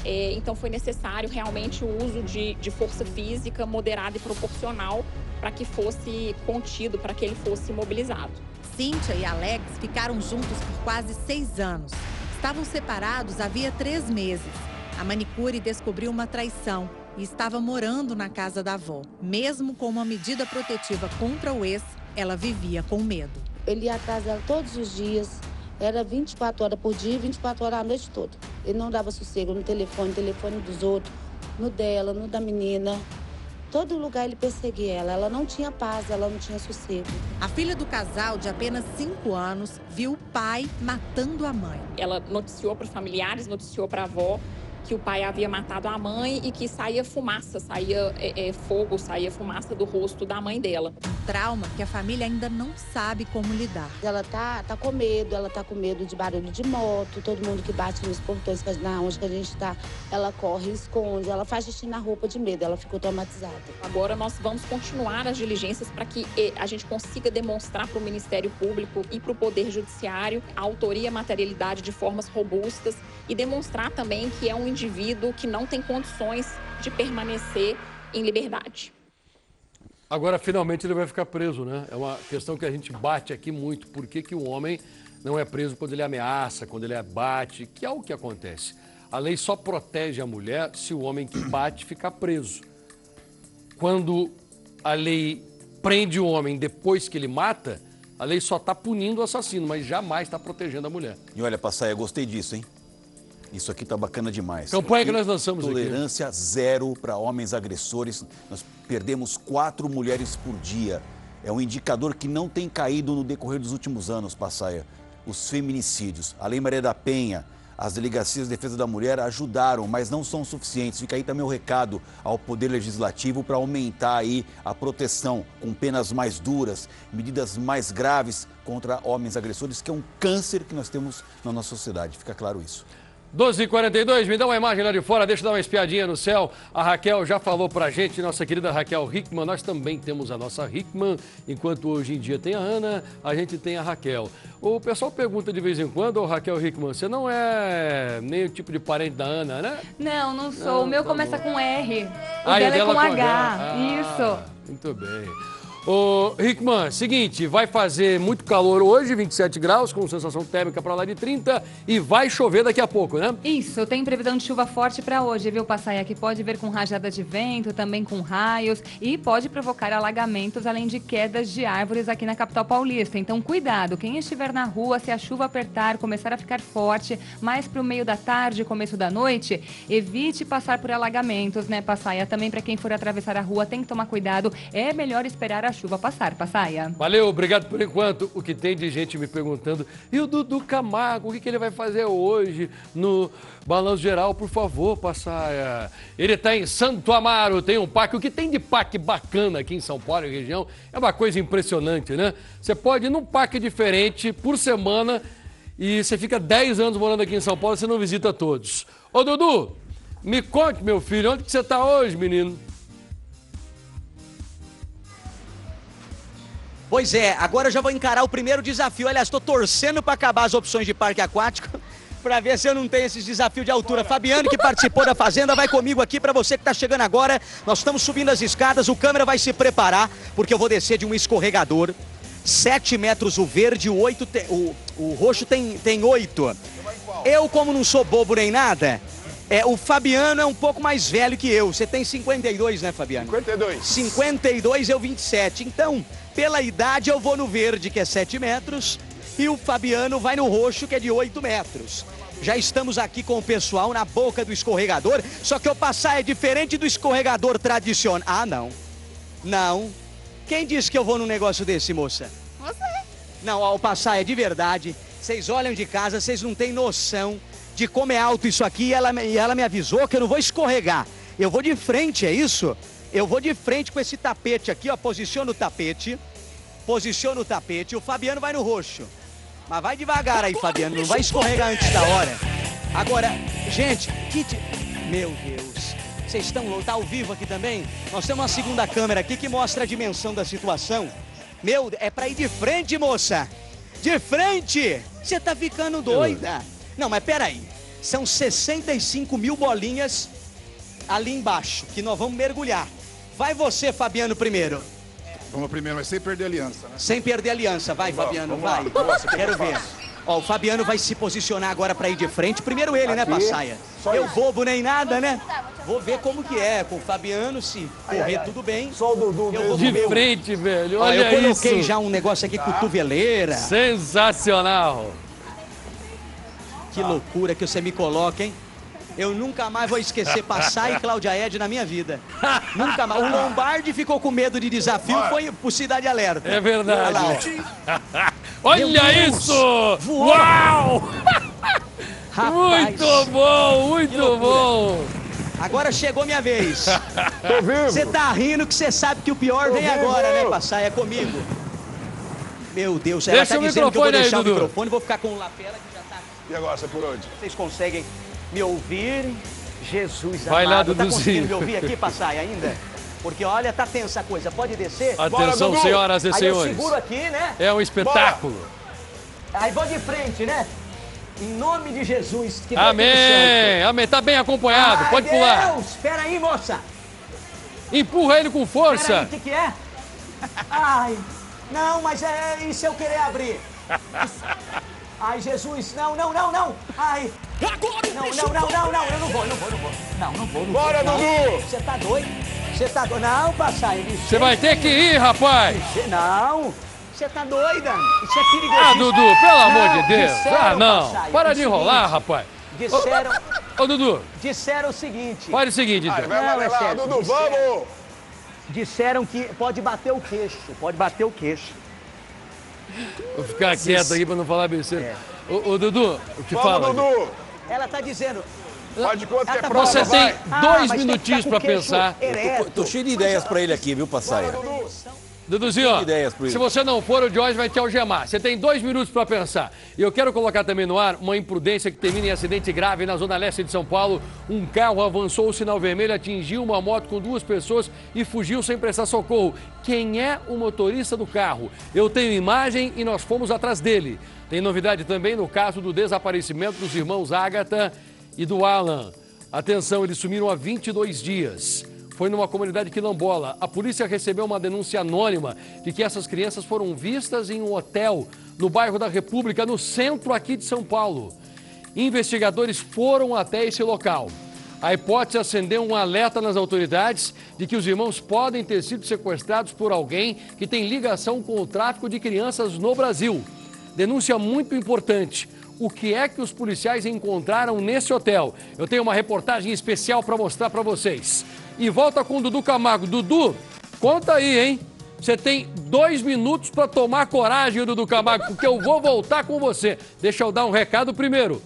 Speaker 9: então foi necessário realmente o uso de força física moderada e proporcional para que fosse contido, para que ele fosse imobilizado.
Speaker 1: Cíntia e Alex ficaram juntos por quase 6 anos. Estavam separados havia 3 meses. A manicure descobriu uma traição e estava morando na casa da avó. Mesmo com uma medida protetiva contra o ex, ela vivia com medo.
Speaker 4: Ele ia atrás dela todos os dias, Era 24 horas por dia e 24 horas a noite toda. Ele não dava sossego no telefone dos outros, no dela, no da menina. Todo lugar ele perseguia ela. Ela não tinha paz, ela não tinha sossego.
Speaker 1: A filha do casal, de apenas 5 anos, viu o pai matando a mãe.
Speaker 9: Ela noticiou para os familiares, noticiou para a avó que o pai havia matado a mãe e que saía fumaça, saía fogo, saía fumaça do rosto da mãe dela.
Speaker 1: Um trauma que a família ainda não sabe como lidar.
Speaker 4: Ela tá com medo, ela tá com medo de barulho de moto, todo mundo que bate nos portões, onde que a gente tá, ela corre, esconde, ela faz xixi na roupa de medo, ela ficou traumatizada.
Speaker 9: Agora nós vamos continuar as diligências para que a gente consiga demonstrar para o Ministério Público e para o Poder Judiciário a autoria e a materialidade de formas robustas e demonstrar também que é um indivíduo que não tem condições de permanecer em liberdade.
Speaker 5: Agora, finalmente, ele vai ficar preso, né? É uma questão que a gente bate aqui muito. Por que que o homem não é preso quando ele ameaça, quando ele bate, que é o que acontece. A lei só protege a mulher se o homem que bate ficar preso. Quando a lei prende o homem depois que ele mata, a lei só está punindo o assassino, mas jamais está protegendo a mulher.
Speaker 7: E olha, Passaia, gostei disso, hein? Isso aqui tá bacana demais.
Speaker 5: Campanha que nós lançamos aqui.
Speaker 7: Tolerância zero para homens agressores. Nós perdemos 4 mulheres por dia. É um indicador que não tem caído no decorrer dos últimos anos, Passaia. Os feminicídios. A Lei Maria da Penha, as delegacias de defesa da mulher ajudaram, mas não são suficientes. Fica aí também o recado ao Poder Legislativo para aumentar aí a proteção com penas mais duras, medidas mais graves contra homens agressores, que é um câncer que nós temos na nossa sociedade. Fica claro isso.
Speaker 5: 12h42, me dá uma imagem lá de fora, deixa eu dar uma espiadinha no céu. A Raquel já falou pra gente, nossa querida Raquel Hickman, nós também temos a nossa Hickman, enquanto hoje em dia tem a Ana, a gente tem a Raquel. O pessoal pergunta de vez em quando, ô Raquel Hickman, você não é nem o tipo de parente da Ana, né?
Speaker 8: Não, não sou. O meu começa com R, o
Speaker 5: Ah,
Speaker 8: dela é com H.
Speaker 5: Ah,
Speaker 8: Isso.
Speaker 5: Muito bem. Ô, Hickman, seguinte, vai fazer muito calor hoje, 27 graus, com sensação térmica para lá de 30 e vai chover daqui a pouco, né?
Speaker 8: Isso, tem previsão de chuva forte para hoje, viu, Passaia? Que pode vir com rajada de vento, também com raios e pode provocar alagamentos, além de quedas de árvores aqui na capital paulista. Então, cuidado, quem estiver na rua, se a chuva apertar, começar a ficar forte, mais para o meio da tarde, começo da noite, evite passar por alagamentos, né, Passaia? Também para quem for atravessar a rua, tem que tomar cuidado, é melhor esperar a chuva passar, Passaia.
Speaker 5: Valeu, obrigado por enquanto. O que tem de gente me perguntando, e o Dudu Camargo, o que ele vai fazer hoje no Balanço Geral, por favor, Passaia? Ele está em Santo Amaro, tem um parque. O que tem de parque bacana aqui em São Paulo e região é uma coisa impressionante, né? Você pode ir num parque diferente por semana e você fica 10 anos morando aqui em São Paulo e você não visita todos. Ô, Dudu, me conte, meu filho, onde que você está hoje, menino?
Speaker 10: Pois é, agora eu já vou encarar o primeiro desafio. Aliás, estou torcendo para acabar as opções de parque aquático, para ver se eu não tenho esses desafios de altura. Fabiano, que participou da Fazenda, vai comigo aqui. Para você que está chegando agora, nós estamos subindo as escadas, o câmera vai se preparar, porque eu vou descer de um escorregador. 7 metros o verde, o roxo tem 8. Eu, como não sou bobo nem nada, o Fabiano é um pouco mais velho que eu. Você tem 52, né, Fabiano?
Speaker 23: 52.
Speaker 10: 52, eu 27. Então, pela idade, eu vou no verde, que é 7 metros, e o Fabiano vai no roxo, que é de 8 metros. Já estamos aqui com o pessoal na boca do escorregador, só que eu passar é diferente do escorregador tradicional. Ah, não. Não. Quem disse que eu vou num negócio desse, moça?
Speaker 8: Você.
Speaker 10: Não, ó, o passar é de verdade. Vocês olham de casa, vocês não têm noção de como é alto isso aqui, e ela me avisou que eu não vou escorregar. Eu vou de frente, é isso? Eu vou de frente com esse tapete aqui, ó, posiciona o tapete, o Fabiano vai no roxo. Mas vai devagar aí, Fabiano, não vai escorregar antes da hora. Agora, gente, meu Deus, vocês estão tá ao vivo aqui também? Nós temos uma segunda câmera aqui que mostra a dimensão da situação. Meu, é pra ir de frente, moça. De frente! Você tá ficando doida. Não, mas peraí, são 65 mil bolinhas ali embaixo, que nós vamos mergulhar. Vai você, Fabiano, primeiro.
Speaker 11: Vamos primeiro, mas sem perder a aliança, né?
Speaker 10: Sem perder a aliança, vai, Fabiano, vai. Quero ver. Ó, o Fabiano vai se posicionar agora para ir de frente. Primeiro ele, né, Passaia? Eu bobo nem nada, né? Vou ver como que é com o Fabiano, se correr tudo bem.
Speaker 23: Só o Dudu
Speaker 10: eu vou
Speaker 5: de frente, velho, olha
Speaker 10: eu coloquei
Speaker 5: isso.
Speaker 10: Já um negócio aqui, cotoveleira.
Speaker 5: Sensacional.
Speaker 10: Que loucura que você me coloca, hein? Eu nunca mais vou esquecer Passai e Cláudia Ed na minha vida. Nunca mais. O Lombardi ficou com medo de desafio, foi pro Cidade Alerta.
Speaker 5: É verdade.
Speaker 10: Olha,
Speaker 5: Olha isso!
Speaker 10: Voou.
Speaker 5: Uau!
Speaker 10: Rapaz,
Speaker 5: muito bom, muito bom!
Speaker 10: Agora chegou minha vez. Você tá rindo que você sabe que o pior vem agora, né, Passai? É comigo. Meu Deus, ela
Speaker 5: Deixa
Speaker 10: tá
Speaker 5: o
Speaker 10: dizendo que eu vou
Speaker 5: microfone aí,
Speaker 10: deixar o
Speaker 5: Dudu.
Speaker 10: microfone, vou ficar com o lapela que já tá...
Speaker 11: E agora, você por onde?
Speaker 10: Vocês conseguem me ouvir? Jesus
Speaker 5: Vai
Speaker 10: amado.
Speaker 5: lá,
Speaker 10: Tá
Speaker 5: Duduzinho.
Speaker 10: conseguindo me ouvir aqui, Passai, ainda? Porque, olha, tá tensa a coisa. Pode descer?
Speaker 5: Atenção,
Speaker 10: Bora,
Speaker 5: senhoras e
Speaker 10: Aí
Speaker 5: senhores.
Speaker 10: eu seguro aqui, né?
Speaker 5: É um espetáculo.
Speaker 10: Aí vou de frente, né? Em nome de Jesus. Que dê tudo
Speaker 5: Amém,
Speaker 10: certo.
Speaker 5: amém. Tá bem acompanhado,
Speaker 10: Ai,
Speaker 5: pode pular.
Speaker 10: Deus, espera aí, moça.
Speaker 5: Empurra ele com
Speaker 10: Espera aí,
Speaker 5: força.
Speaker 10: o que é? Ai, não, mas e se eu querer abrir? Ai, Jesus, não. Ai. Não, eu não vou. Não
Speaker 11: Bora,
Speaker 10: vou.
Speaker 11: Dudu.
Speaker 10: Você tá doido? Não, Passai.
Speaker 5: Você vai ter que ir, rapaz.
Speaker 10: Não, você tá doida? Isso é perigoso.
Speaker 5: Ah, Dudu, pelo amor de Deus.
Speaker 10: Disseram,
Speaker 5: Não.
Speaker 10: Passai,
Speaker 5: Para
Speaker 10: o
Speaker 5: de enrolar,
Speaker 10: seguinte,
Speaker 5: rapaz.
Speaker 10: Disseram...
Speaker 5: Ô, Dudu.
Speaker 10: Disseram o seguinte...
Speaker 5: Faz o seguinte, então.
Speaker 11: Vai amarelar, Dudu, vamos.
Speaker 10: Disseram que pode bater o queixo.
Speaker 5: Vou ficar quieto aqui pra não falar besteira. Ô, Dudu, o que
Speaker 11: Vamos,
Speaker 5: fala?
Speaker 11: Dudu.
Speaker 10: Ela tá dizendo...
Speaker 11: Faz de conta que é
Speaker 10: tá
Speaker 11: prova,
Speaker 5: Você tem
Speaker 11: vai.
Speaker 5: 2 minutinhos pra pensar.
Speaker 7: Tô cheio de ideias pra ele aqui, viu, Passaia?
Speaker 5: Duduzinho, ó,
Speaker 7: ideias pro
Speaker 5: se
Speaker 7: ele.
Speaker 5: você não for, o Jorge vai te algemar. Você tem 2 minutos pra pensar. E eu quero colocar também no ar uma imprudência que termina em acidente grave na zona leste de São Paulo. Um carro avançou o sinal vermelho, atingiu uma moto com 2 pessoas e fugiu sem prestar socorro. Quem é o motorista do carro? Eu tenho imagem e nós fomos atrás dele. Tem novidade também no caso do desaparecimento dos irmãos Ágata e do Alan. Atenção, eles sumiram há 22 dias. Foi numa comunidade quilombola. A polícia recebeu uma denúncia anônima de que essas crianças foram vistas em um hotel no bairro da República, no centro aqui de São Paulo. Investigadores foram até esse local. A hipótese acendeu um alerta nas autoridades de que os irmãos podem ter sido sequestrados por alguém que tem ligação com o tráfico de crianças no Brasil. Denúncia muito importante. O que é que os policiais encontraram nesse hotel? Eu tenho uma reportagem especial para mostrar para vocês. E volta com o Dudu Camargo. Dudu, conta aí, hein? Você tem 2 minutos para tomar coragem, Dudu Camargo, porque eu vou voltar com você. Deixa eu dar um recado primeiro.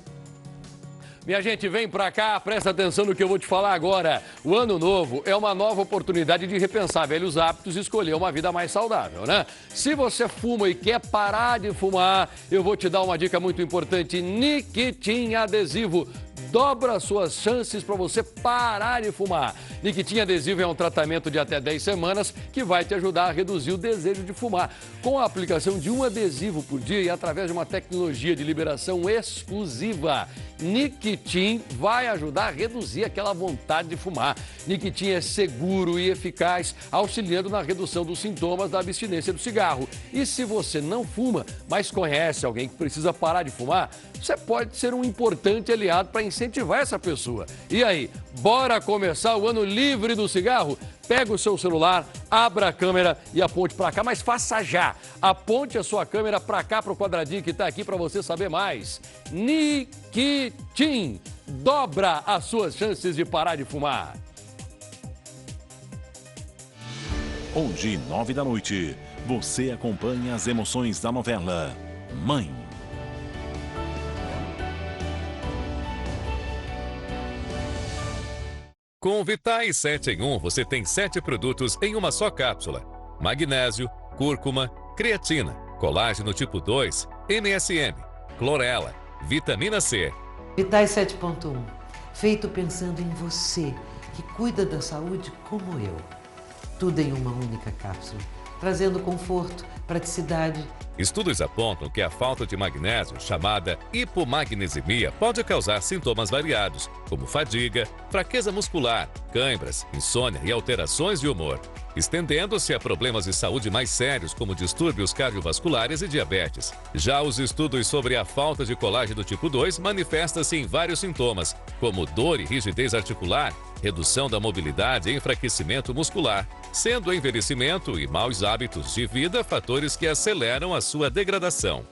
Speaker 5: Minha gente, vem pra cá, presta atenção no que eu vou te falar agora. O ano novo é uma nova oportunidade de repensar velhos hábitos e escolher uma vida mais saudável, né? Se você fuma e quer parar de fumar, eu vou te dar uma dica muito importante. Nikitin Adesivo. Dobra suas chances para você parar de fumar. Nikitin Adesivo é um tratamento de até 10 semanas que vai te ajudar a reduzir o desejo de fumar. Com a aplicação de um adesivo por dia e através de uma tecnologia de liberação exclusiva, Nikitin vai ajudar a reduzir aquela vontade de fumar. Nikitin é seguro e eficaz, auxiliando na redução dos sintomas da abstinência do cigarro. E se você não fuma, mas conhece alguém que precisa parar de fumar, você pode ser um importante aliado para incentivar essa pessoa. E aí, bora começar o ano livre do cigarro? Pega o seu celular, abra a câmera e aponte para cá, mas faça já. Aponte a sua câmera para cá, para o quadradinho que está aqui para você saber mais. Nikitin, dobra as suas chances de parar de fumar.
Speaker 12: Hoje, 9 da noite, você acompanha as emoções da novela Mãe.
Speaker 13: Com o Vitais 7 em 1, você tem 7 produtos em uma só cápsula. Magnésio, cúrcuma, creatina, colágeno tipo 2, MSM, clorela, vitamina C.
Speaker 14: Vitais 7.1, feito pensando em você, que cuida da saúde como eu. Tudo em uma única cápsula, trazendo conforto, praticidade.
Speaker 13: Estudos apontam que a falta de magnésio, chamada hipomagnesemia, pode causar sintomas variados, como fadiga, fraqueza muscular, cãibras, insônia e alterações de humor, estendendo-se a problemas de saúde mais sérios, como distúrbios cardiovasculares e diabetes. Já os estudos sobre a falta de colágeno tipo 2 manifestam-se em vários sintomas, como dor e rigidez articular, redução da mobilidade e enfraquecimento muscular, sendo o envelhecimento e maus hábitos de vida fatores que aceleram a sua degradação.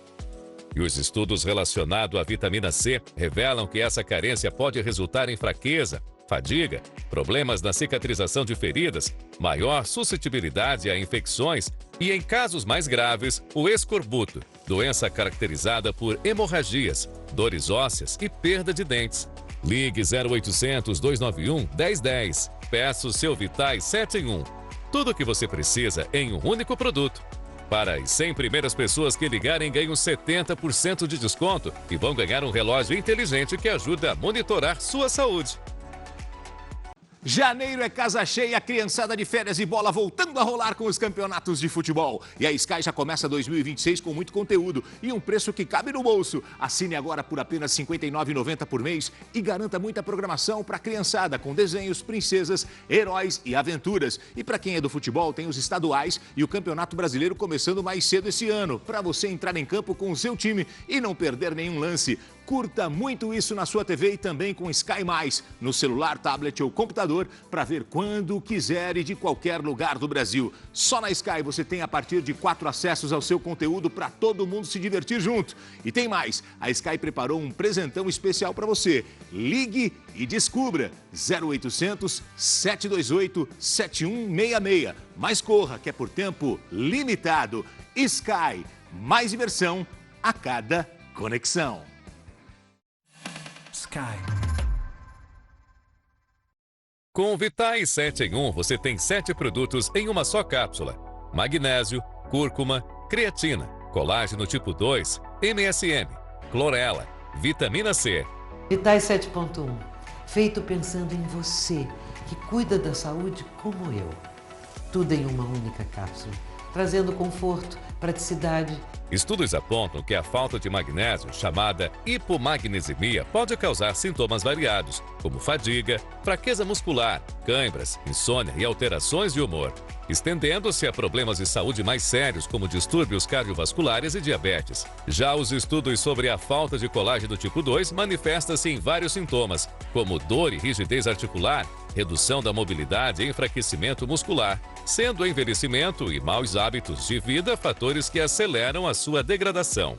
Speaker 13: E os estudos relacionados à vitamina C revelam que essa carência pode resultar em fraqueza, fadiga, problemas na cicatrização de feridas, maior suscetibilidade a infecções e, em casos mais graves, o escorbuto, doença caracterizada por hemorragias, dores ósseas e perda de dentes. Ligue 0800 291 1010. Peça o seu Vitais 7 em 1. Tudo o que você precisa em um único produto. Para as 100 primeiras pessoas que ligarem, ganham 70% de desconto e vão ganhar um relógio inteligente que ajuda a monitorar sua saúde.
Speaker 6: Janeiro é casa cheia, criançada de férias e bola voltando a rolar com os campeonatos de futebol. E a Sky já começa 2026 com muito conteúdo e um preço que cabe no bolso. Assine agora por apenas R$ 59,90 por mês e garanta muita programação para a criançada com desenhos, princesas, heróis e aventuras. E para quem é do futebol, tem os estaduais e o Campeonato Brasileiro começando mais cedo esse ano, para você entrar em campo com o seu time e não perder nenhum lance. Curta muito isso na sua TV e também com Sky+, no celular, tablet ou computador, para ver quando quiser e de qualquer lugar do Brasil. Só na Sky você tem a partir de 4 acessos ao seu conteúdo para todo mundo se divertir junto. E tem mais, a Sky preparou um presentão especial para você. Ligue e descubra 0800 728 7166. Mas corra, que é por tempo limitado. Sky, mais diversão a cada conexão.
Speaker 13: Com o Vitais 7 em 1, você tem 7 produtos em uma só cápsula. Magnésio, cúrcuma, creatina, colágeno tipo 2, MSM, clorela, vitamina C.
Speaker 14: Vitais 7.1, feito pensando em você, que cuida da saúde como eu. Tudo em uma única cápsula, trazendo conforto, praticidade.
Speaker 13: Estudos apontam que a falta de magnésio, chamada hipomagnesemia, pode causar sintomas variados, como fadiga, fraqueza muscular, cãibras, insônia e alterações de humor, estendendo-se a problemas de saúde mais sérios, como distúrbios cardiovasculares e diabetes. Já os estudos sobre a falta de colágeno tipo 2 manifestam-se em vários sintomas, como dor e rigidez articular, redução da mobilidade e enfraquecimento muscular, sendo o envelhecimento e maus hábitos de vida fatores que aceleram a sua degradação.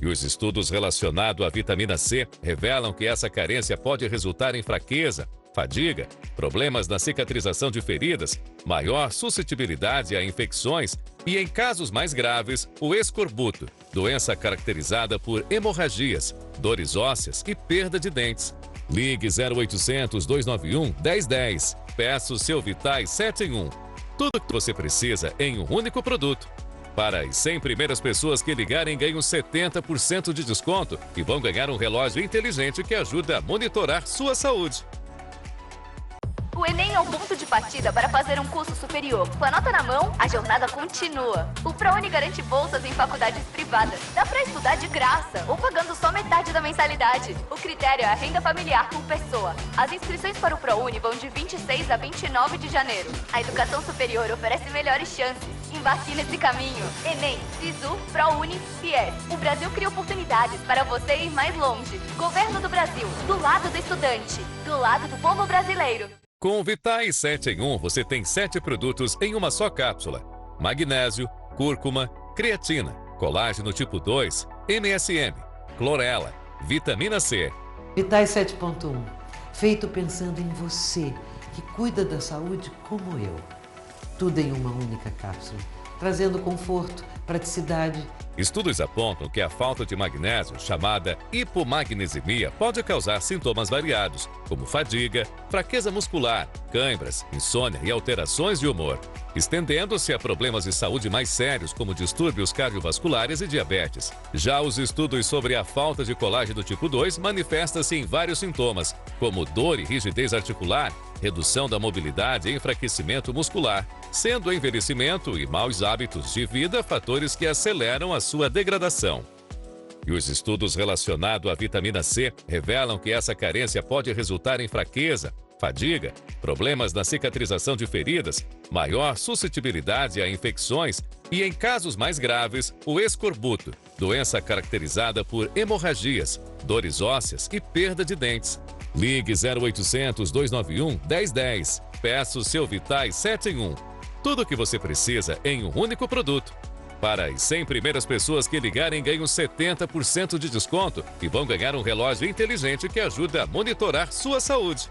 Speaker 13: E os estudos relacionados à vitamina C revelam que essa carência pode resultar em fraqueza, fadiga, problemas na cicatrização de feridas, maior suscetibilidade a infecções e, em casos mais graves, o escorbuto, doença caracterizada por hemorragias, dores ósseas e perda de dentes. Ligue 0800 291 1010. Peça o seu Vitais 7 em 1. Tudo o que você precisa em um único produto. Para as 100 primeiras pessoas que ligarem, ganham 70% de desconto e vão ganhar um relógio inteligente que ajuda a monitorar sua saúde.
Speaker 15: O Enem é o ponto de partida para fazer um curso superior. Com a nota na mão, a jornada continua. O ProUni garante bolsas em faculdades privadas. Dá para estudar de graça ou pagando só metade da mensalidade. O critério é a renda familiar por pessoa. As inscrições para o ProUni vão de 26 a 29 de janeiro. A educação superior oferece melhores chances. Embarque nesse caminho. Enem, SISU, ProUni, FIES. O Brasil cria oportunidades para você ir mais longe. Governo do Brasil, do lado do estudante, do lado do povo brasileiro.
Speaker 13: Com o Vitais 7 em 1, você tem 7 produtos em uma só cápsula. Magnésio, cúrcuma, creatina, colágeno tipo 2, MSM, clorela, vitamina C.
Speaker 14: Vitais 7.1, feito pensando em você, que cuida da saúde como eu. Tudo em uma única cápsula, trazendo conforto, praticidade.
Speaker 13: Estudos apontam que a falta de magnésio, chamada hipomagnesemia, pode causar sintomas variados, como fadiga, fraqueza muscular, cãibras, insônia e alterações de humor, estendendo-se a problemas de saúde mais sérios, como distúrbios cardiovasculares e diabetes. Já os estudos sobre a falta de colágeno tipo 2 manifestam-se em vários sintomas, como dor e rigidez articular, redução da mobilidade e enfraquecimento muscular, sendo o envelhecimento e maus hábitos de vida fatores que aceleram a sua degradação. E os estudos relacionados à vitamina C revelam que essa carência pode resultar em fraqueza, fadiga, problemas na cicatrização de feridas, maior suscetibilidade a infecções e, em casos mais graves, o escorbuto, doença caracterizada por hemorragias, dores ósseas e perda de dentes. Ligue 0800 291 1010. Peça o seu Vitais 7 em 1. Tudo o que você precisa em um único produto. Para as 100 primeiras pessoas que ligarem, ganham 70% de desconto e vão ganhar um relógio inteligente que ajuda a monitorar sua saúde.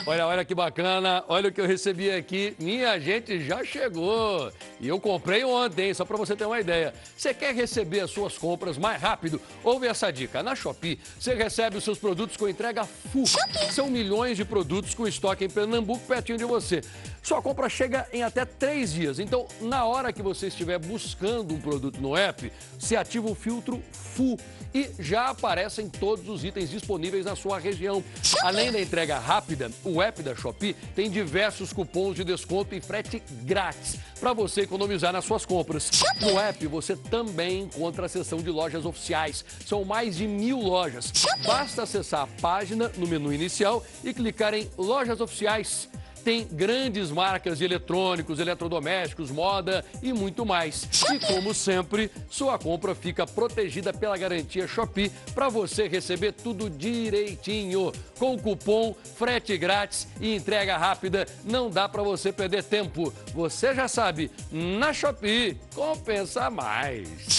Speaker 5: Olha que bacana, olha o que eu recebi aqui, minha gente já chegou. E eu comprei ontem, só para você ter uma ideia. Você quer receber as suas compras mais rápido? Ouve essa dica, na Shopee você recebe os seus produtos com entrega full. São milhões de produtos com estoque em Pernambuco, pertinho de você. Sua compra chega em até 3 dias, então na hora que você estiver buscando um produto no app, você ativa o filtro full e já aparecem todos os itens disponíveis na sua região. Além da entrega rápida, o app da Shopee tem diversos cupons de desconto e frete grátis para você economizar nas suas compras. No app você também encontra a seção de lojas oficiais. São mais de 1000 lojas. Basta acessar a página no menu inicial e clicar em Lojas Oficiais. Tem grandes marcas de eletrônicos, eletrodomésticos, moda e muito mais. E como sempre, sua compra fica protegida pela garantia Shopee para você receber tudo direitinho. Com o cupom, frete grátis e entrega rápida, não dá para você perder tempo. Você já sabe, na Shopee, compensa mais.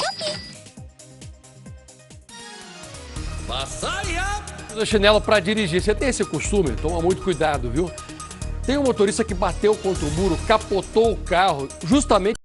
Speaker 5: Passaia! Usa chinelo para dirigir. Você tem esse costume? Toma muito cuidado, viu? Tem um motorista que bateu contra o muro, capotou o carro, justamente